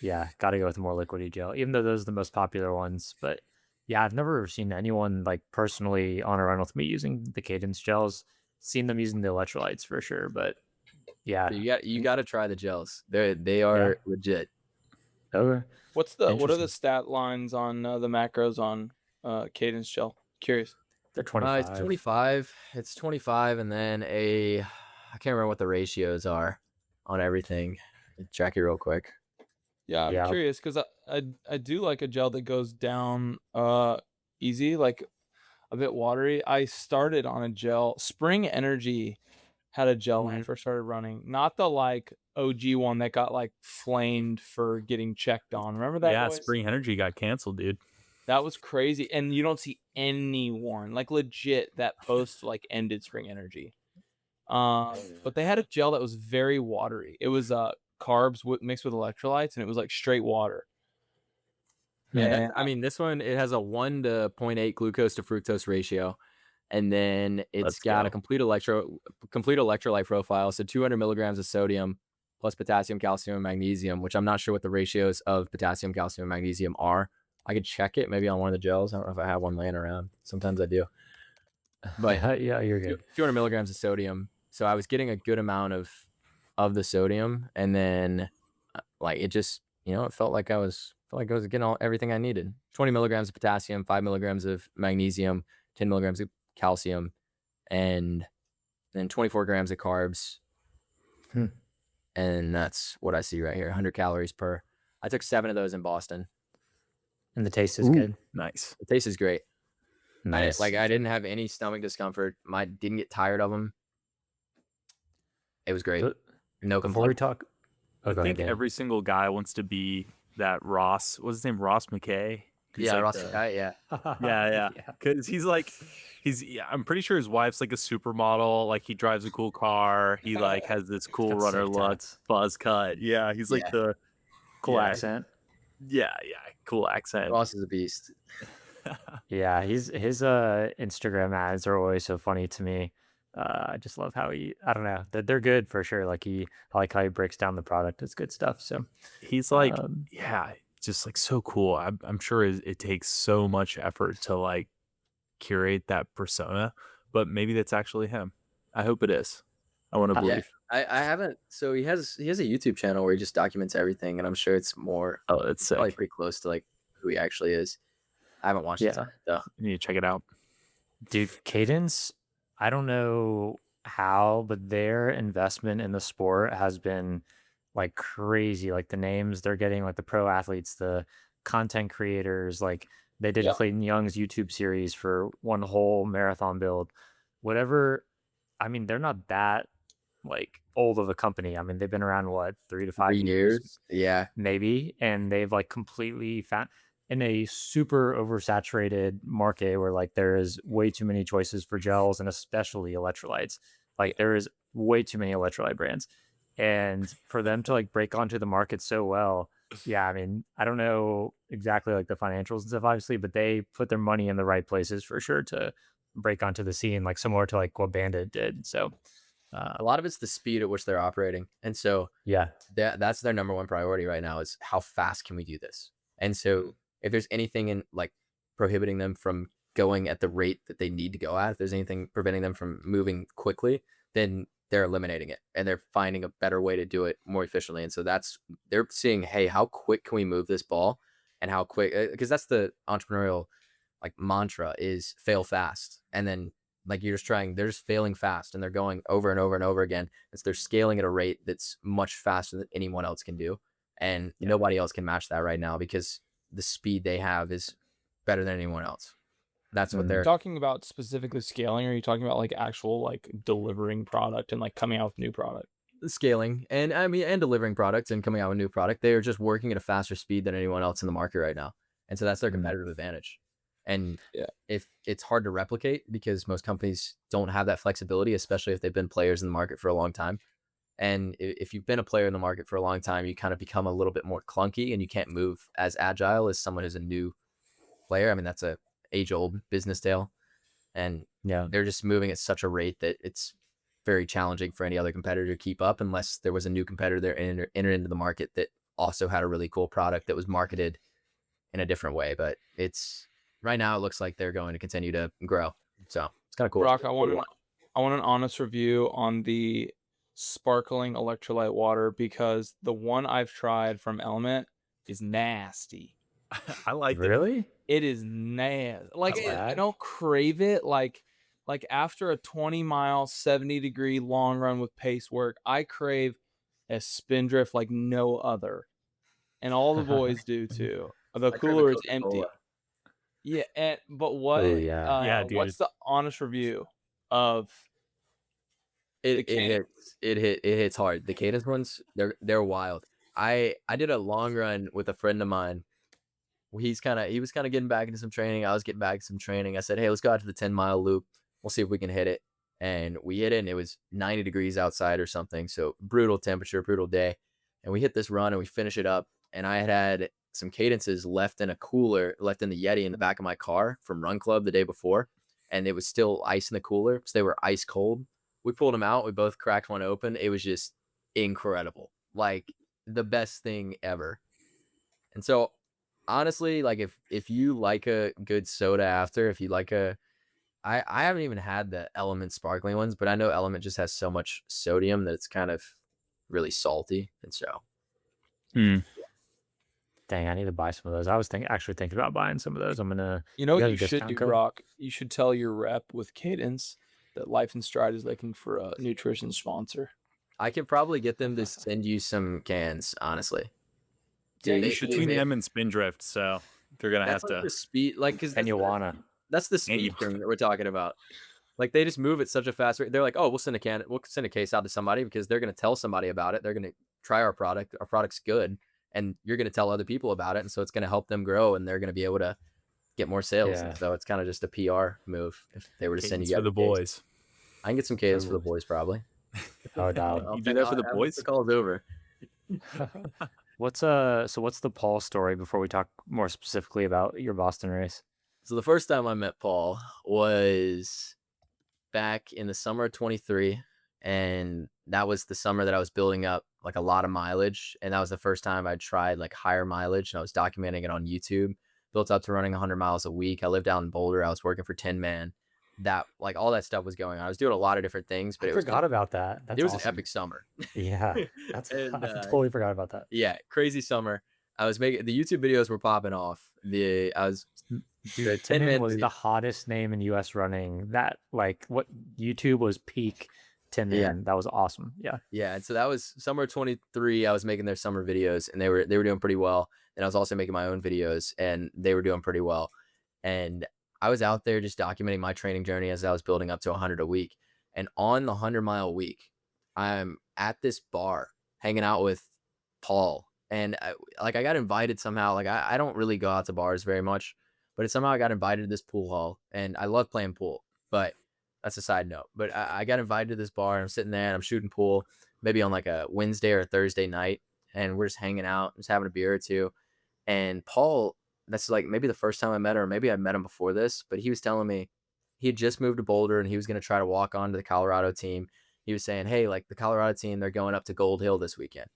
yeah, got to go with the more liquidy gel, even though those are the most popular ones. But yeah, I've never seen anyone like personally on a run with me using the Cadence gels. Seen them using the electrolytes for sure, but yeah, You got to try the gels. They are legit. okay. What are the Interesting. stat lines on the macros on Cadence gel? Curious. They're 25. It's 25. It's 25, and then I can't remember what the ratios are on everything. Check it real quick. Yeah, I'm curious because I do like a gel that goes down easy, like a bit watery. I started on a gel. Spring Energy had a gel when I first started running, not the like OG one that got like flamed for getting checked on. Remember that? Yeah, noise? Spring Energy got canceled, dude. That was crazy, and you don't see anyone like legit that post like ended Spring Energy. But they had a gel that was very watery. It was carbs mixed with electrolytes, and it was like straight water. Yeah, I mean, this one, it has a 1 to 0.8 glucose to fructose ratio, and then it's got a complete electrolyte profile. So 200 milligrams of sodium plus potassium, calcium, and magnesium, which I'm not sure what the ratios of potassium, calcium, and magnesium are. I could check it maybe on one of the gels. I don't know if I have one laying around. Sometimes I do. But yeah, you're good. 200 milligrams of sodium. So I was getting a good amount of the sodium, and then like it just, it felt like I was getting everything I needed. 20 milligrams of potassium, 5 milligrams of magnesium, 10 milligrams of calcium, and then 24 grams of carbs. And that's what I see right here, 100 calories per. I took 7 of those in Boston. And the taste is good. Nice. The taste is great. Nice. I didn't have any stomach discomfort. Didn't get tired of them. It was great. No complaints. Before we talk, I think every single guy wants to be that Ross. What's his name? Ross McKay. Yeah, Ross McKay. Yeah. Yeah. Because I'm pretty sure his wife's like a supermodel. Like he drives a cool car. He like has this cool runner look, buzz cut. Yeah, he's like the cool accent. Yeah, cool accent. Ross is a beast. Yeah, his Instagram ads are always so funny to me. I just love how I don't know, they're good for sure. Like I like how he breaks down the product. It's good stuff. So he's like, just like so cool. I'm sure it takes so much effort to like curate that persona, but maybe that's actually him. I hope it is. I want to believe. I haven't. So he has a YouTube channel where he just documents everything, and I'm sure it's more. Oh, it's probably pretty close to like who he actually is. I haven't watched it though. You need to check it out, dude. Cadence, I don't know how, but their investment in the sport has been like crazy. Like the names they're getting, like the pro athletes, the content creators, like they did Clayton Young's YouTube series for one whole marathon build. Whatever. I mean, they're not that like old of a company. I mean, they've been around 3 to 5 years. Yeah, maybe. And they've like completely found in a super oversaturated market where like there is way too many choices for gels and especially electrolytes. Like there is way too many electrolyte brands, and for them to like break onto the market so well. Yeah, I mean, I don't know exactly like the financials and stuff, obviously, but they put their money in the right places for sure to break onto the scene, like similar to like what Bandit did. So a lot of it's the speed at which they're operating, and so that's their number one priority right now is how fast can we do this. And so if there's anything in like prohibiting them from going at the rate that they need to go at, if there's anything preventing them from moving quickly, then they're eliminating it and they're finding a better way to do it more efficiently. And so they're seeing, hey, how quick can we move this ball, and how quick, because that's the entrepreneurial like mantra is fail fast. And then like they're just failing fast, and they're going over and over and over again. And so they're scaling at a rate that's much faster than anyone else can do. And nobody else can match that right now because the speed they have is better than anyone else. That's what Mhm. they're Talking about specifically scaling, or are you talking about like actual like delivering product and like coming out with new product? scaling, and I mean, and delivering products and coming out with new product. They are just working at a faster speed than anyone else in the market right now. And so that's their Mhm. competitive advantage. And Yeah. if it's hard to replicate because most companies don't have that flexibility, especially if they've been players in the market for a long time. And if you've been a player in the market for a long time, you kind of become a little bit more clunky and you can't move as agile as someone who's a new player. I mean, that's a age-old business tale. And Yeah. they're just moving at such a rate that it's very challenging for any other competitor to keep up unless there was a new competitor that entered into the market that also had a really cool product that was marketed in a different way. But it's right now, it looks like they're going to continue to grow. So it's kind of cool. Brock, I want an honest review on the sparkling electrolyte water, because the one I've tried from Element is nasty. I like it. Really? It is nasty. Like That's I bad. don't crave it. Like after a 20-mile, 70-degree long run with pace work, I crave a spindrift like no other, and all the boys do too. The cooler is empty. Yeah, but what? Oh yeah. Yeah, What's dude. the honest review of It Cadence? hits hard. The Cadence ones, they're wild. I did a long run with a friend of mine. He was kind of getting back into some training. I was getting back to some training. I said, hey, let's go out to the 10-mile loop. We'll see if we can hit it. And we hit it, and it was 90 degrees outside or something. So brutal temperature, brutal day. And we hit this run and we finish it up. And I had some cadences left in the Yeti in the back of my car from Run Club the day before. And it was still ice in the cooler. So they were ice cold. We pulled them out. We both cracked one open. It was just incredible. Like the best thing ever. And so honestly, like if you like a good soda after, if you like I haven't even had the Element sparkling ones, but I know Element just has so much sodium that it's kind of really salty. And so Dang, I need to buy some of those. I was actually thinking about buying some of those. I'm gonna. You know You what got a you should discount do, code? Brock? You should tell your rep with Cadence that Life and Stride is looking for a nutrition sponsor. I could probably get them to send you some cans, honestly. Yeah, They- you should Between do. them and Spindrift, so they're gonna That's have like to. the speed, like, because And you wanna. that's the speed thing that we're talking about. Like they just move at such a fast rate. They're like, oh, we'll send a case out to somebody because they're going to tell somebody about it. They're going to try our product. Our product's good, and you're going to tell other people about it, and so it's going to help them grow, and they're going to be able to get more sales. Yeah. And so it's kind of just a PR move if they were to send you Cadence guys for the a case. boys. I can get some cadence for the boys probably. Oh, doubt. I'll You do that for the after boys? The call's over. What's the Paul story before we talk more specifically about your Boston race? So the first time I met Paul was back in the summer of 23, and that was the summer that I was building up like a lot of mileage, and that was the first time I tried like higher mileage, and I was documenting it on YouTube. Built up to running 100 miles a week. I lived out in Boulder. I was working for 10 Man. That like all that stuff was going on. I was doing a lot of different things, but I forgot about that. That's it was awesome. an epic summer. Yeah, that's And, I totally forgot about that. Yeah, crazy summer. I was making the YouTube videos were popping off. The Dude, 10 Tim Man was the hottest name in US running. That like what YouTube was peak Tim Man. Yeah. That was awesome. Yeah. Yeah, and so that was summer 23. I was making their summer videos, and they were doing pretty well. And I was also making my own videos, and they were doing pretty well. And I was out there just documenting my training journey as I was building up to 100 a week. And on the 100-mile week, I'm at this bar hanging out with Paul, and I got invited somehow. Like I don't really go out to bars very much, but somehow I got invited to this pool hall, and I love playing pool, but that's a side note. But I got invited to this bar, and I'm sitting there and I'm shooting pool maybe on like a Wednesday or a Thursday night, and we're just hanging out, just having a beer or two. And Paul, that's like maybe the first time I met her, or maybe I met him before this, but he was telling me he had just moved to Boulder and he was going to try to walk on to the Colorado team. He was saying, hey, like the Colorado team, they're going up to Gold Hill this weekend.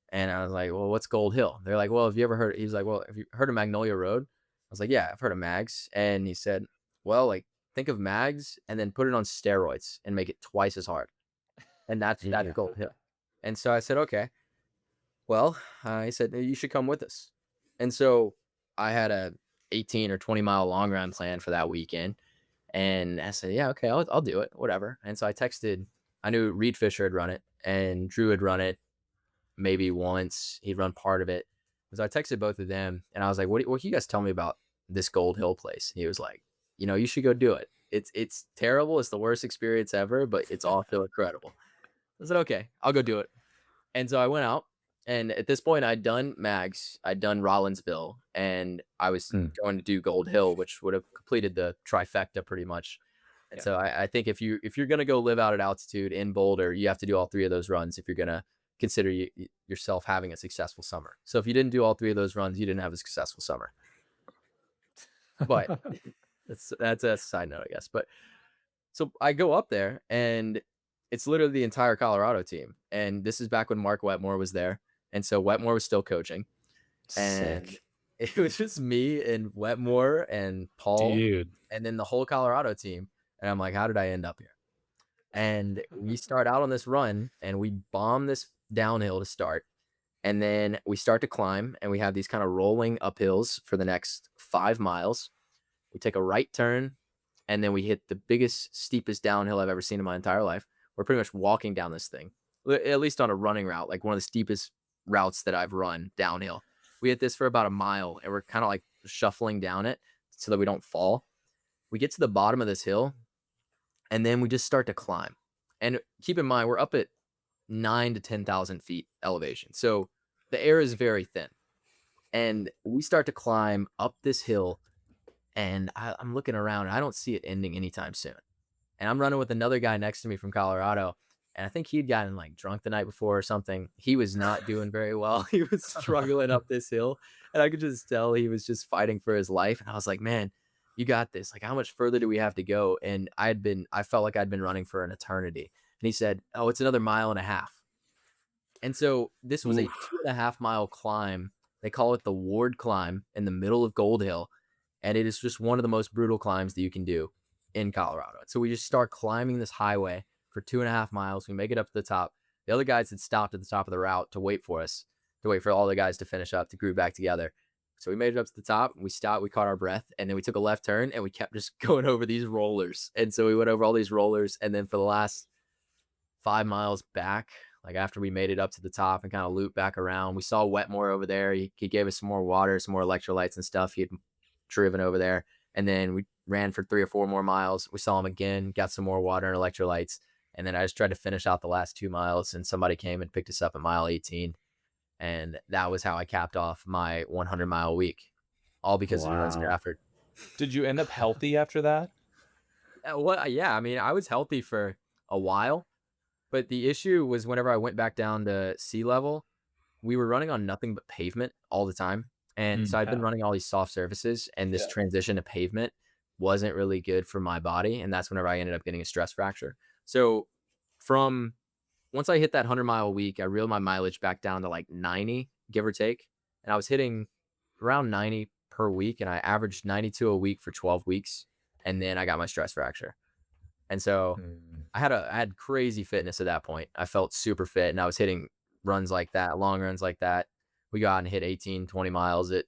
And I was like, well, what's Gold Hill? They're like, well, have you ever heard? He was like, well, have you heard of Magnolia Road? I was like, yeah, I've heard of Mags. And he said, well, like think of Mags and then put it on steroids and make it twice as hard. And that's Gold Hill. And so I said, okay. Well, he said, you should come with us. And so I had a 18 or 20 mile long run plan for that weekend. And I said, yeah, okay, I'll do it, whatever. And so I texted, I knew Reed Fisher had run it and Drew had run it maybe once. He'd run part of it. So I texted both of them and I was like, what can you guys tell me about this Gold Hill place. He was like, you should go do it. It's terrible. It's the worst experience ever, but it's also incredible. I said, okay, I'll go do it. And so I went out, and at this point I'd done Mags, I'd done Rollinsville, and I was going to do Gold Hill, which would have completed the trifecta pretty much. And so I think if you're going to go live out at altitude in Boulder, you have to do all 3 of those runs if you're going to consider yourself having a successful summer. So if you didn't do all 3 of those runs, you didn't have a successful summer. But that's a side note, I guess. But so I go up there, and it's literally the entire Colorado team. And this is back when Mark Wetmore was there. And so Wetmore was still coaching. And Sick. it was just me and Wetmore and Paul, Dude. and then the whole Colorado team. And I'm like, how did I end up here? And we start out on this run, and we bomb this downhill to start. And then we start to climb, and we have these kind of rolling uphills for the next 5 miles. We take a right turn, and then we hit the biggest, steepest downhill I've ever seen in my entire life. We're pretty much walking down this thing, at least on a running route, like one of the steepest routes that I've run downhill. We hit this for about a mile, and we're kind of like shuffling down it so that we don't fall. We get to the bottom of this hill, and then we just start to climb. And keep in mind, we're up at 9,000 to 10,000 feet elevation. So the air is very thin. And we start to climb up this hill, and I'm looking around, and I don't see it ending anytime soon. And I'm running with another guy next to me from Colorado, and I think he'd gotten like drunk the night before or something. He was not doing very well. He was struggling up this hill, and I could just tell he was just fighting for his life. And I was like, man, you got this. Like, how much further do we have to go? And I felt like I'd been running for an eternity. And he said, oh, it's another 1.5 miles. And so this was a 2.5 mile climb. They call it the Ward climb in the middle of Gold Hill. And it is just one of the most brutal climbs that you can do in Colorado. So we just start climbing this highway for 2.5 miles. We make it up to the top. The other guys had stopped at the top of the route to wait for us, to wait for all the guys to finish up, to group back together. So we made it up to the top. We stopped, we caught our breath, and then we took a left turn, and we kept just going over these rollers. And so we went over all these rollers, and then for the last 5 miles back, like after we made it up to the top and kind of looped back around, we saw Wetmore over there. He gave us some more water, some more electrolytes and stuff. He had driven over there. And then we ran for 3 or 4 more miles. We saw him again, got some more water and electrolytes. And then I just tried to finish out the last 2 miles, and somebody came and picked us up at mile 18. And that was how I capped off my 100-mile week, all because of Aaron Stafford. Did you end up healthy after that? Yeah, I mean, I was healthy for a while, but the issue was whenever I went back down to sea level, we were running on nothing but pavement all the time. And so I'd been running all these soft surfaces, and this transition to pavement wasn't really good for my body. And that's whenever I ended up getting a stress fracture. So once I hit that 100-mile week, I reeled my mileage back down to like 90, give or take. And I was hitting around 90 per week, and I averaged 92 a week for 12 weeks. And then I got my stress fracture. And so I had crazy fitness at that point. I felt super fit, and I was hitting runs like that, long runs like that. We go out and hit 18, 20 miles at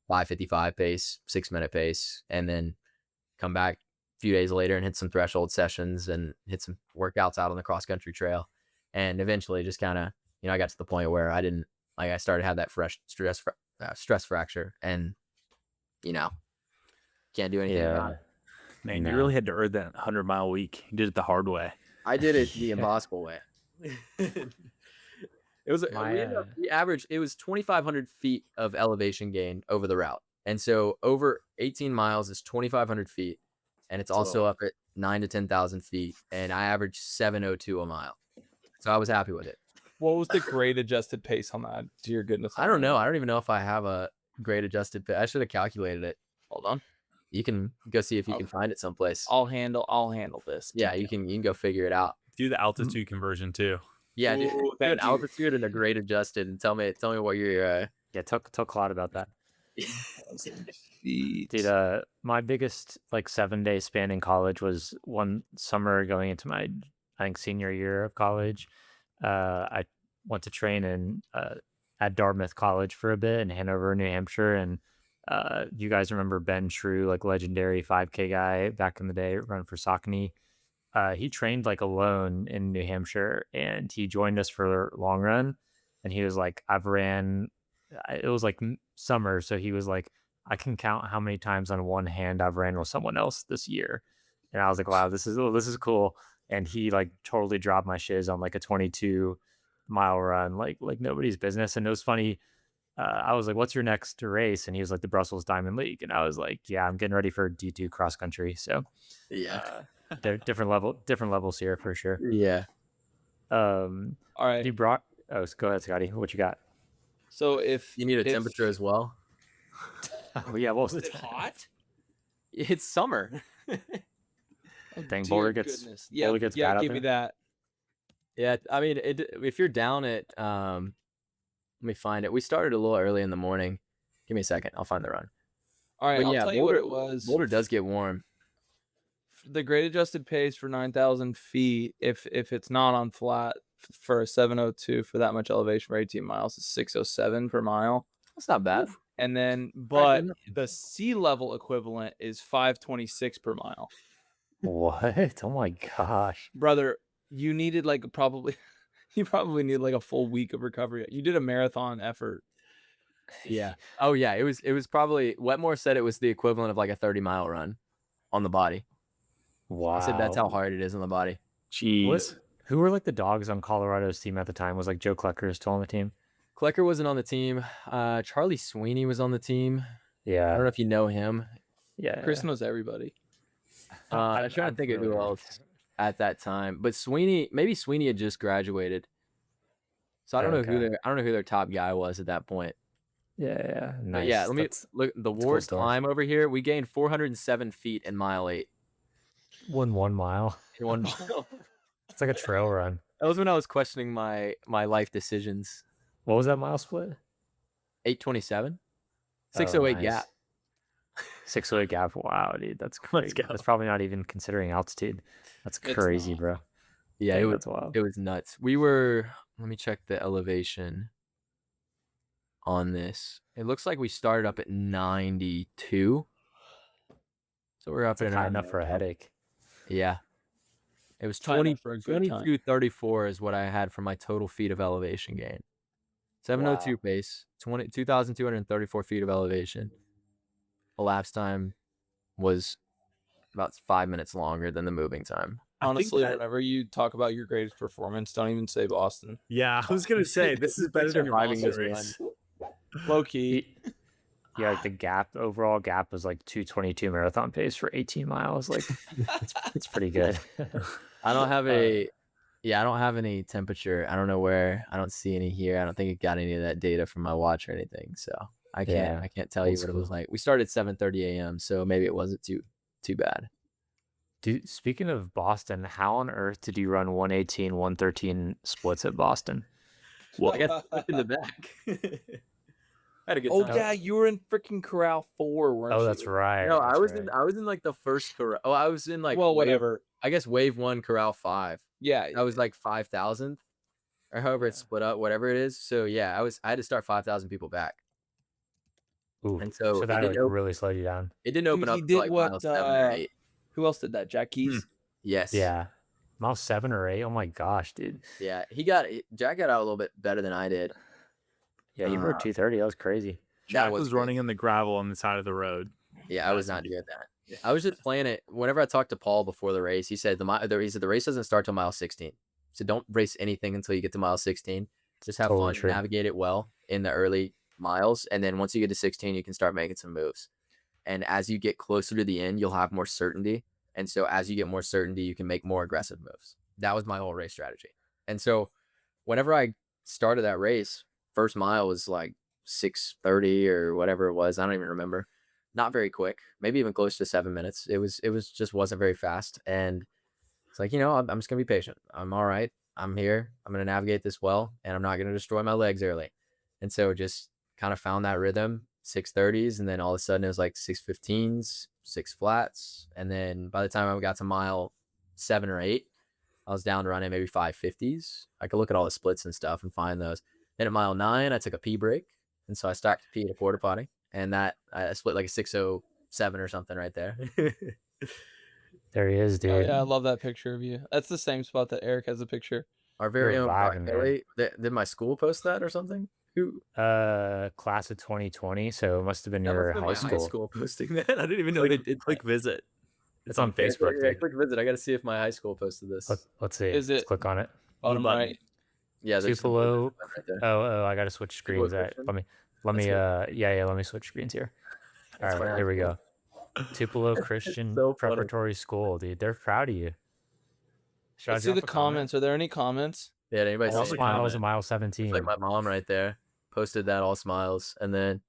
5:55 pace, 6-minute pace, and then come back a few days later and hit some threshold sessions and hit some workouts out on the cross country trail. And eventually just kind of, I got to the point where I started to have that fresh stress fracture, and, can't do anything about it. Man, you really had to earn that 100-mile week. You did it the hard way. I did it the impossible way. It was we averaged, it was 2,500 feet of elevation gain over the route. And so over 18 miles is 2,500 feet. And it's also up at 9,000 to 10,000 feet. And I averaged 7:02 a mile. So I was happy with it. What was the grade adjusted pace on that? To your goodness. I don't know. I don't even know if I have a grade adjusted pace. I should have calculated it. Hold on. You can go see if you can find it someplace. I'll handle this. Yeah, you can go figure it out. Do the altitude conversion too. Yeah, do an altitude and a grade adjusted, and tell me what you're. Tell Claude about that. Dude, my biggest 7-day span in college was one summer going into my senior year of college. I went to train at Dartmouth College for a bit in Hanover, New Hampshire, and you guys remember Ben Shrew, legendary 5K guy back in the day, run for Saucony. He trained alone in New Hampshire, and he joined us for long run. And he was like, it was summer. So he was like, I can count how many times on one hand I've ran with someone else this year. And I was like, wow, this is cool. And he like totally dropped my shiz on like a 22-mile run, like nobody's business. And it was funny. I was like, what's your next race? And he was like, the Brussels Diamond League. And I was like, yeah, I'm getting ready for D2 cross country. So Yeah. different levels here for sure. Yeah. All right. You brought, oh, go ahead, Scotty. What you got? So if You need a temperature as well. Oh, yeah, what was is it? it hot? It's summer. Dang, Dear Boulder gets goodness. Boulder gets bad out give me there? that. Yeah, I mean, if you're down at let me find it. We started a little early in the morning. Give me a second. I'll find the run. All right, But I'll yeah, tell you what it was. Boulder does get warm. The grade adjusted pace for 9,000 feet, if it's not on flat for a 702 for that much elevation for 18 miles, is 607 per mile. That's not bad. And then, but the sea level equivalent is 526 per mile. What? Oh my gosh. Brother, you needed like you probably need like a full week of recovery. You did a marathon effort. Yeah. Oh yeah. It was probably Wetmore said it was the equivalent of like a 30-mile run on the body. Wow. He said that's how hard it is on the body. Jeez. Who were like the dogs on Colorado's team at the time? Was like Joe Klecker still on the team? Klecker wasn't on the team. Charlie Sweeney was on the team. I Yeah. don't know if you know him. Yeah. Chris knows everybody. I'm trying to think of who else at that time, but maybe Sweeney had just graduated, so I don't know who their top guy was at that point. Yeah. Nice. But yeah, let me look. The cool Ward story. climb over here, we gained 407 feet in mile 8. 1 mile. In 1 mile. It's like a trail run. That was when I was questioning my life decisions. What was that mile split? 827, 608 nice. gap. 608 gap. Wow, dude, that's crazy. go. That's probably not even considering altitude. That's It's crazy, not. bro. Yeah, Dang, it was that's wild. it was nuts. We were. Let me check the elevation on this. It looks like we started up at 92. So we're up That's in high enough for a headache. Yeah. It was High enough for a good time. 2234 is what I had for my total feet of elevation gain. 702 pace, 2,234 feet of elevation. Elapsed time was about 5 minutes longer than the moving time. Honestly, whenever you talk about your greatest performance, don't even say Boston. Yeah, I was gonna say this is better than your Surviving Boston this race. Low key. Yeah, like the overall gap was like 2:22 marathon pace for 18 miles. Like, it's pretty good. I don't have I don't have any temperature. I don't know where. I don't see any here. I don't think it got any of that data from my watch or anything. So I can't tell you what it was like. We started at 7:30 a.m. So maybe it wasn't too bad. Dude, speaking of Boston, how on earth did you run 118, 113 splits at Boston? Well, I got flipped in the back. I had a good Oh, time. yeah, you were in freaking corral 4, weren't you? Oh, that's right. No, that's I was right. in like the first corral. Oh, I was in like whatever. I guess wave 1 corral 5. Yeah, That was like 5,000 or however it's split up, whatever it is. So yeah, I had to start 5,000 people back. Ooh, And so so it that didn't like open- really slowed you down. It didn't open He up did to like what, mile 7 or 8. who else did that? Jack Keys? Yes. Yeah. Mile 7 or 8. Oh my gosh, dude. Yeah. Jack got out a little bit better than I did. Yeah, you broke 230. That was crazy. Jack was was great. running on the gravel on the side of the road. Yeah, I was not doing that. I was just playing it. Whenever I talked to Paul before the race, he said the race doesn't start till mile 16. So don't race anything until you get to mile 16. Just have Totally fun, true. navigate it well in the early miles, and then once you get to 16, you can start making some moves. And as you get closer to the end, you'll have more certainty. And so as you get more certainty, you can make more aggressive moves. That was my whole race strategy. And so whenever I started that race, first mile was like 6:30 or whatever it was. I don't even remember. Not very quick, maybe even close to 7 minutes. It was just wasn't very fast. And it's like, I'm just going to be patient. I'm all right. I'm here. I'm going to navigate this well, and I'm not going to destroy my legs early. And so just kind of found that rhythm, 6:30s. And then all of a sudden it was like 6:15s, 6 flats. And then by the time I got to mile 7 or 8, I was down running maybe 5:50s. I could look at all the splits and stuff and find those. Then at mile 9, I took a pee break. And so I stopped to pee at a porta potty. And that I split like a 6:07 or something right there. There he is, dude. Oh, yeah, I love that picture of you. That's the same spot that Eric has a picture. Our very You're own vibing, Brock Kelly. Did my school post that or something? Who? Class of 2020, so it must have been That must your have been high my school. high school posting that. I didn't even know they did. Click visit. It's on Yeah, Facebook, dude. click visit. I got to see if my high school posted this. Let's see. Is Let's it click on it. bottom button. right? Yeah, there's some Tupelo. right there. Oh, I got to switch Tupelo screens. All right, Christian? let me That's good. yeah, let me switch screens here. All That's my right, high here we school. go. Tupelo Christian So funny. Preparatory School, dude. They're proud of you. Should I Let's see drop the a comment? comments. Are there any comments? Yeah, did anybody All see it? smiles, a comment. mile It's 17. like my mom right there posted that, all smiles, and then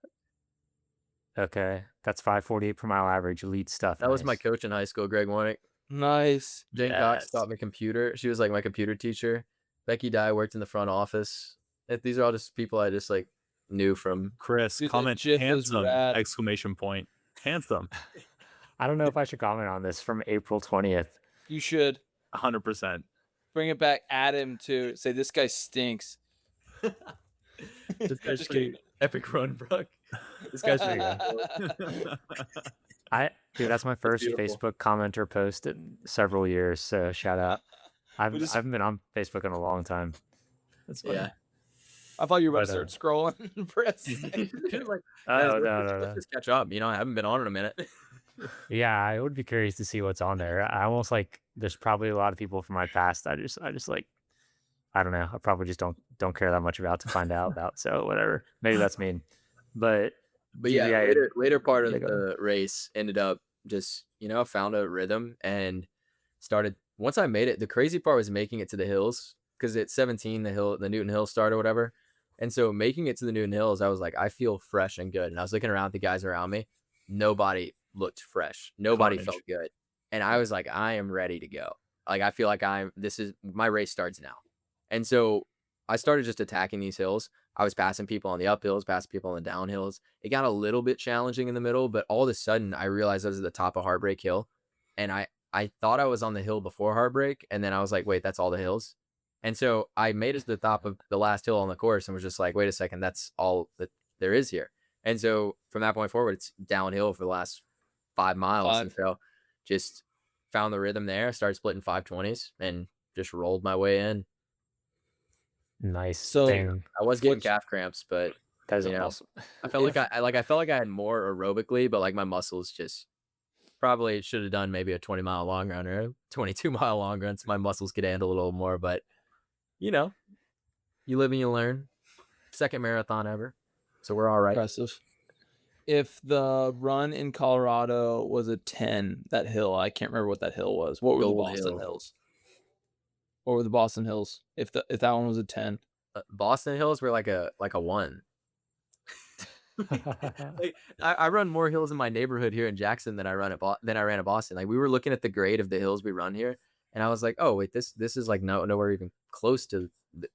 Okay, that's 5:48 per mile average. Elite stuff. that was my nice. coach in high school, Greg Warnick. Nice. Jane Cox Yes. taught me computer. She was like my computer teacher. Becky Dye worked in the front office. These are all just people I just like knew from. Chris, Dude, that comment GIF is handsome! rad. Exclamation point! Handsome. I don't know if I should comment on this from April 20th. You should 100%. bring it back. Add him to say this guy stinks. This guy's Just pretty kidding. epic run, Brock. This guy's pretty Dude, that's my first beautiful. Facebook commenter post in several years. So shout out. I We just- haven't been on Facebook in a long time. That's funny. Yeah. I thought you were about to But, start scrolling and press. Like, Oh, guys, no. let's just catch up. I haven't been on in a minute. Yeah, I would be curious to see what's on there. I almost like there's probably a lot of people from my past. I just like I don't know. I probably just don't care that much about to find out about. So whatever. Maybe that's mean. But Yeah, later part of Yeah, go the race ended up just, found a rhythm and started. Once I made it, the crazy part was making it to the hills, because at 17, the Newton Hills start or whatever. And so making it to the Newton Hills, I was like, I feel fresh and good. And I was looking around at the guys around me. Nobody looked fresh. Nobody Carnage. felt good. And I was like, I am ready to go. Like, I feel like my race starts now. And so I started just attacking these hills. I was passing people on the uphills, passing people on the downhills. It got a little bit challenging in the middle, but all of a sudden I realized I was at the top of Heartbreak Hill. And I thought I was on the hill before Heartbreak. And then I was like, wait, that's all the hills. And so I made it to the top of the last hill on the course and was just like, wait a second, that's all that there is here. And so from that point forward, it's downhill for the last 5 miles. And so just found the rhythm there, started splitting 520s and just rolled my way in. nice So- thing. I was getting calf cramps, but That is Yeah. awesome. I felt like I felt like I had more aerobically, but like my muscles just probably should have done maybe a 20-mile long run or a 22-mile long run, so my muscles could handle a little more. But you live and you learn. Second marathon ever, so we're all right. Impressive. If the run in Colorado was a 10, that hill, I can't remember what that hill was. What were the Gold Boston Hill. Hills? What were the Boston Hills? If that one was a 10. Boston Hills were like a 1. Like I run more hills in my neighborhood here in Jackson than I ran at Boston. Like we were looking at the grade of the hills we run here, and I was like, oh wait, this is like nowhere even close to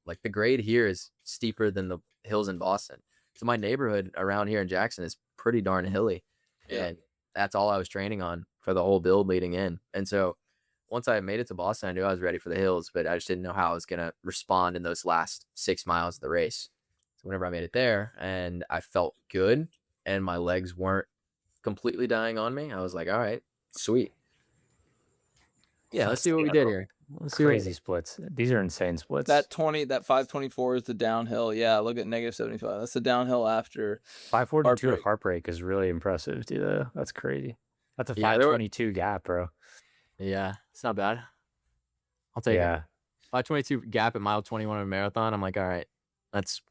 like the grade here is steeper than the hills in Boston. So my neighborhood around here in Jackson is pretty darn hilly, and that's all I was training on for the whole build leading in. And so once I made it to Boston, I knew I was ready for the hills, but I just didn't know how I was gonna respond in those last 6 miles of the race. So whenever I made it there and I felt good and my legs weren't completely dying on me, I was like, all right, sweet. Yeah, let's see what we did here. Let's see Crazy splits. These are insane splits. That 524 is the downhill. Yeah, look at -75. That's the downhill after 542 of Heartbreak. Heartbreak is really impressive, dude. That's crazy. That's a Yeah, there were- 522 gap, bro. Yeah, it's not bad. I'll take it. Yeah. 522 gap at mile 21 of a marathon. I'm like, all right, that's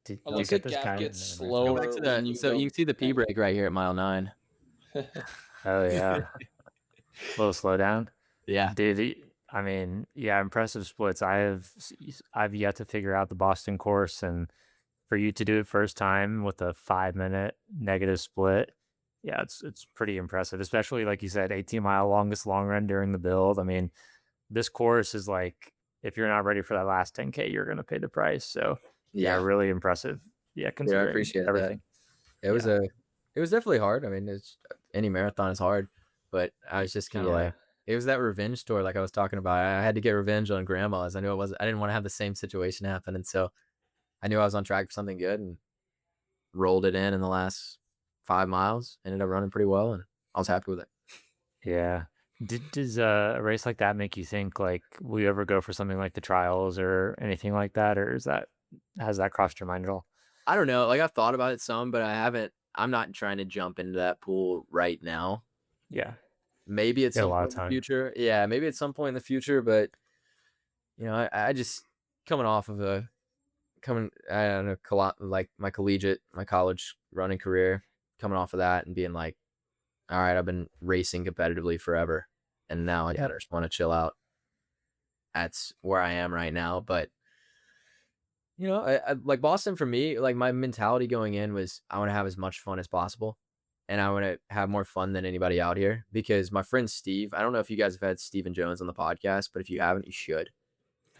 Did I you like get the this gap guy gets in the slower. marathon? back to when the, you so go- you can see the P break right here at mile 9. Oh yeah. Little slowdown. Yeah, Dude, I mean, yeah, impressive splits. I've yet to figure out the Boston course, and for you to do it first time with a 5-minute negative split, yeah, it's pretty impressive. Especially like you said, 18-mile longest long run during the build. I mean, this course is like if you're not ready for that last 10K, you're gonna pay the price. So yeah, really impressive. Yeah, considering appreciate that. everything. it was definitely hard. I mean, any marathon is hard, but I was just kind of Yeah. like, it was that revenge tour, like I was talking about. I had to get revenge on grandmas. I didn't want to have the same situation happen, and so I knew I was on track for something good, and rolled it in the last 5 miles. Ended up running pretty well, and I was happy with it. Yeah. Does a race like that make you think like will you ever go for something like the trials or anything like that, or is that has that crossed your mind at all? I don't know. Like I've thought about it some, but I'm not trying to jump into that pool right now. Yeah. Maybe at You got a some lot point of in the time. future. Yeah, maybe at some point in the future, but I just coming off of I don't know, like my college running career, coming off of that and being like, all right, I've been racing competitively forever, and now I just want to chill out. That's where I am right now. But I like Boston for me. Like my mentality going in was I want to have as much fun as possible, and I want to have more fun than anybody out here. Because my friend Steve, I don't know if you guys have had Steven Jones on the podcast, but if you haven't, you should.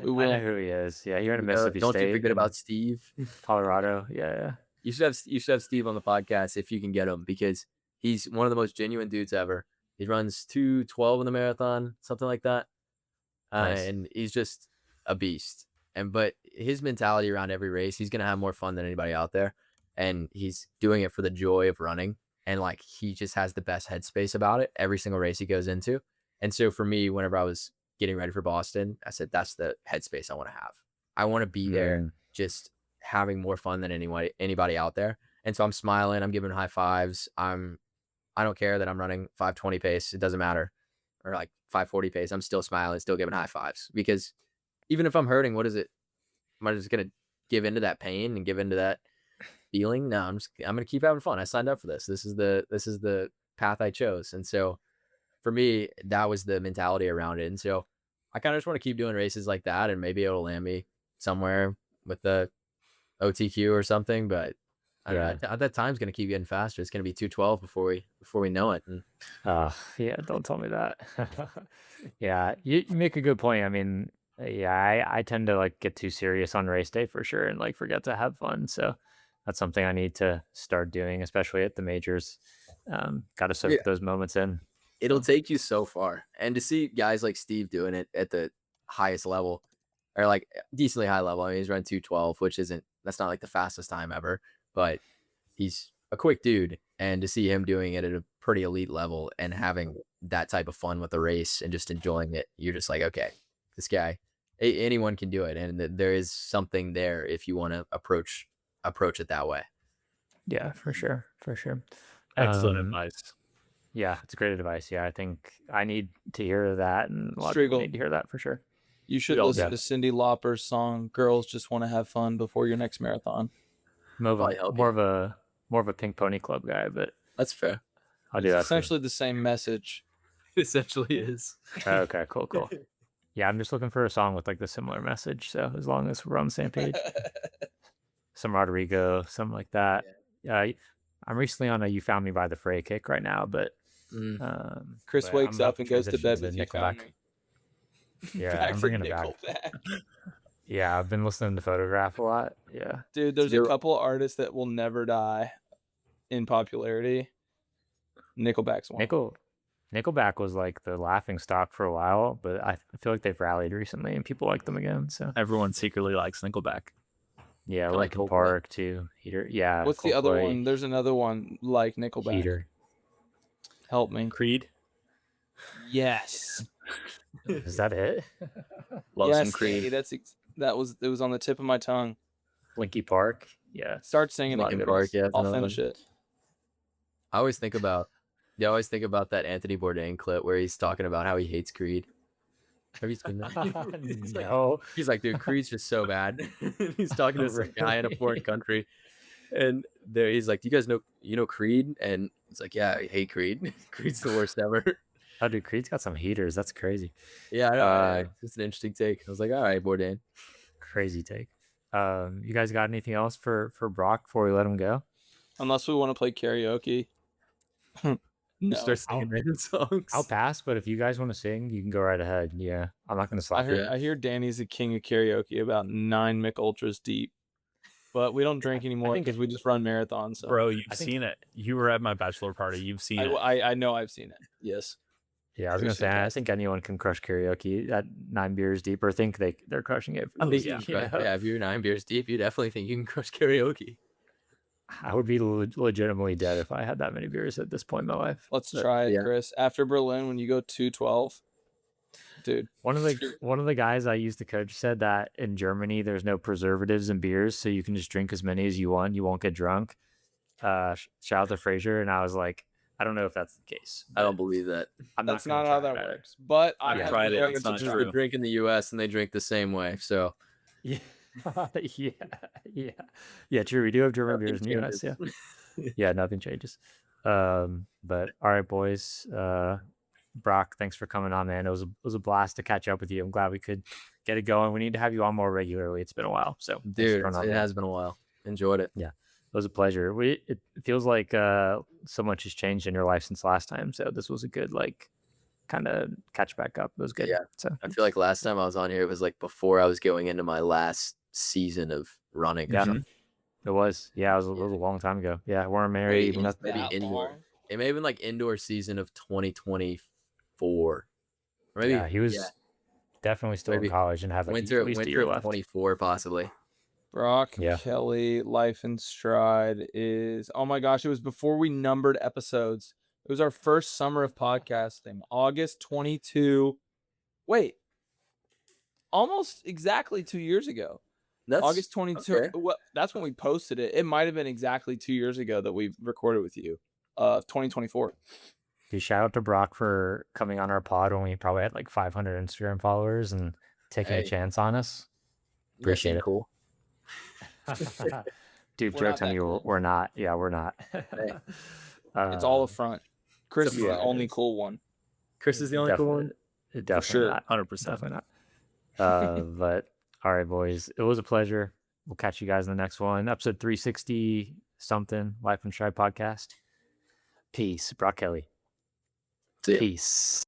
We I will. know who he is. Yeah, you're in You Mississippi don't you State, forget in about Steve. Colorado. Yeah. You should have Steve on the podcast if you can get him, because he's one of the most genuine dudes ever. He runs 2:12 in the marathon, something like that. Nice. And he's just a beast. But his mentality around every race, he's gonna have more fun than anybody out there, and he's doing it for the joy of running. And like he just has the best headspace about it every single race he goes into. And so for me, whenever I was getting ready for Boston, I said that's the headspace I want to have. I want to be there, just having more fun than anybody out there. And so I'm smiling, I'm giving high fives. I don't care that I'm running 5:20 pace. It doesn't matter. Or like 5:40 pace. I'm still smiling, still giving high fives, because even if I'm hurting, what is it? Am I just going to give into that pain and give into that feeling? No, I'm going to keep having fun. I signed up for this. This is the path I chose. And so for me, that was the mentality around it. And so I kind of just want to keep doing races like that, and maybe it'll land me somewhere with the OTQ or something. But I don't know. That time's going to keep getting faster. It's going to be 2:12 before we know it. And yeah, don't tell me that. Yeah, you make a good point. I mean, yeah, I tend to like get too serious on race day for sure and like forget to have fun. So that's something I need to start doing, especially at the majors. Got to soak those moments in. it'll take you so far. And to see guys like Steve doing it at the highest level, or like decently high level. I mean, he's running 2:12, which that's not like the fastest time ever, but he's a quick dude. And to see him doing it at a pretty elite level and having that type of fun with the race and just enjoying it, you're just like, okay, this guy, anyone can do it. And there is something there if you want to approach it that way. Yeah, for sure. For sure. Excellent advice. Yeah, it's great advice. Yeah, I think I need to hear that, and a lot of people Striegel, need to hear that for sure. you should We all listen do. to Cyndi Lauper's song "Girls Just Want to Have Fun" before your next marathon. More help of a Pink Pony Club guy, but That's fair. I'll do It's that. essentially the same message. It essentially is. Okay, cool. Yeah, I'm just looking for a song with like the similar message. So as long as we're on the same page, some Rodrigo, something like that. Yeah, I'm recently on a "You Found Me" by the Fray kick right now, but Chris but wakes I'm up about and to goes to transition bed with "You Nickelback. Found Me." Yeah, Back I'm to bringing it back. Nickelback. Yeah, I've been listening to Photograph a lot. Yeah, Dude, there's a You're- couple of artists that will never die in popularity. Nickelback's one. Nickelback was like the laughing stock for a while, but I feel like they've rallied recently and people like them again. So Everyone secretly likes Nickelback. yeah, Kinda like Linkin Coldplay. Park too. Heater. Yeah. What's the other Coldplay, one? There's another one like Nickelback. Heater. Help me. Creed. Yes. Is that it? Love yes, some Creed. Hey, it was on the tip of my tongue. Linky Park. Yeah. Start singing it. Linkin Park, yeah, that's I'll another finish one. it. I always think about that Anthony Bourdain clip where he's talking about how he hates Creed. Have you seen that? No. He's like, dude, Creed's just so bad. He's talking to some guy in a foreign country, and he's like, do you guys know Creed? And he's like, yeah, I hate Creed. Creed's the worst ever. Oh, dude, Creed's got some heaters. That's crazy. Yeah, I know. It's an interesting take. I was like, all right, Bourdain. Crazy take. You guys got anything else for Brock before we let him go? Unless we want to play karaoke. No. Start singing random songs. I'll pass, but if you guys want to sing, you can go right ahead. Yeah, I'm not going to slap you. I hear Danny's the king of karaoke, about 9 Mick Ultras deep. But we don't drink anymore because we just run marathons. So. Bro, you've seen it. You were at my bachelor party. You've seen it. I know I've seen it. Yes. Yeah, I was It gonna was say I fantastic. think anyone can crush karaoke at 9 beers deep, or think they're crushing it. I think You know? yeah, if you're 9 beers deep, you definitely think you can crush karaoke. I would be legitimately dead if I had that many beers at this point in my life. Let's But try it, yeah. Chris. After Berlin, when you go 2:12, dude. One of the guys I used to coach said that in Germany there's no preservatives in beers, so you can just drink as many as you want. You won't get drunk. Shout out to Fraser, and I was like, I don't know if that's the case. I don't believe that. I'm That's not not gonna how try that it. works. But I I've have tried it. going It's into not Just true. the drink in the U.S. and they drink the same way. So Yeah, yeah. True. We do have German nothing beers in the US. Yeah, changes. yeah. Nothing changes. But all right, boys. Brock, thanks for coming on, man. It was a blast to catch up with you. I'm glad we could get it going. We need to have you on more regularly. It's been a while, so thanks for Dude, coming on, it man. has been a while. Enjoyed it. Yeah, it was a pleasure. It feels like so much has changed in your life since last time. So this was a good kind of catch back up. It was good. Yeah. So I feel like last time I was on here, it was like before I was going into my last season of running. yeah, Or something. it was. Yeah, it was a long time ago. Yeah, we weren't married. Wait, nothing. Maybe that indoor. long? It may have been like indoor season of 2024. Or maybe Yeah, he was definitely still in Maybe college and had like winter at least a year of left. 24 possibly. Brock Yeah. Kelly, Life in Stride is, oh my gosh, it was before we numbered episodes. It was our first summer of podcasting, August 22. Wait, almost exactly 2 years ago. That's August 22. okay. Well, that's when we posted it. It might have been exactly 2 years ago that we recorded with you. 2024. Dude, shout out to Brock for coming on our pod when we probably had like 500 Instagram followers and taking a Hey. chance on us. You guys Appreciate seem it. cool. Dude, We're jokes not on that you. cool. We're not. Yeah, we're not. It's all a front. Chris is yeah, the it only is. cool one. Chris is the only cool one. Definitely sure. not. 100%. Definitely not. But all right, boys. It was a pleasure. We'll catch you guys in the next one. Episode 360 something, Life and Stride podcast. Peace. Brock Kelly. See ya. Peace.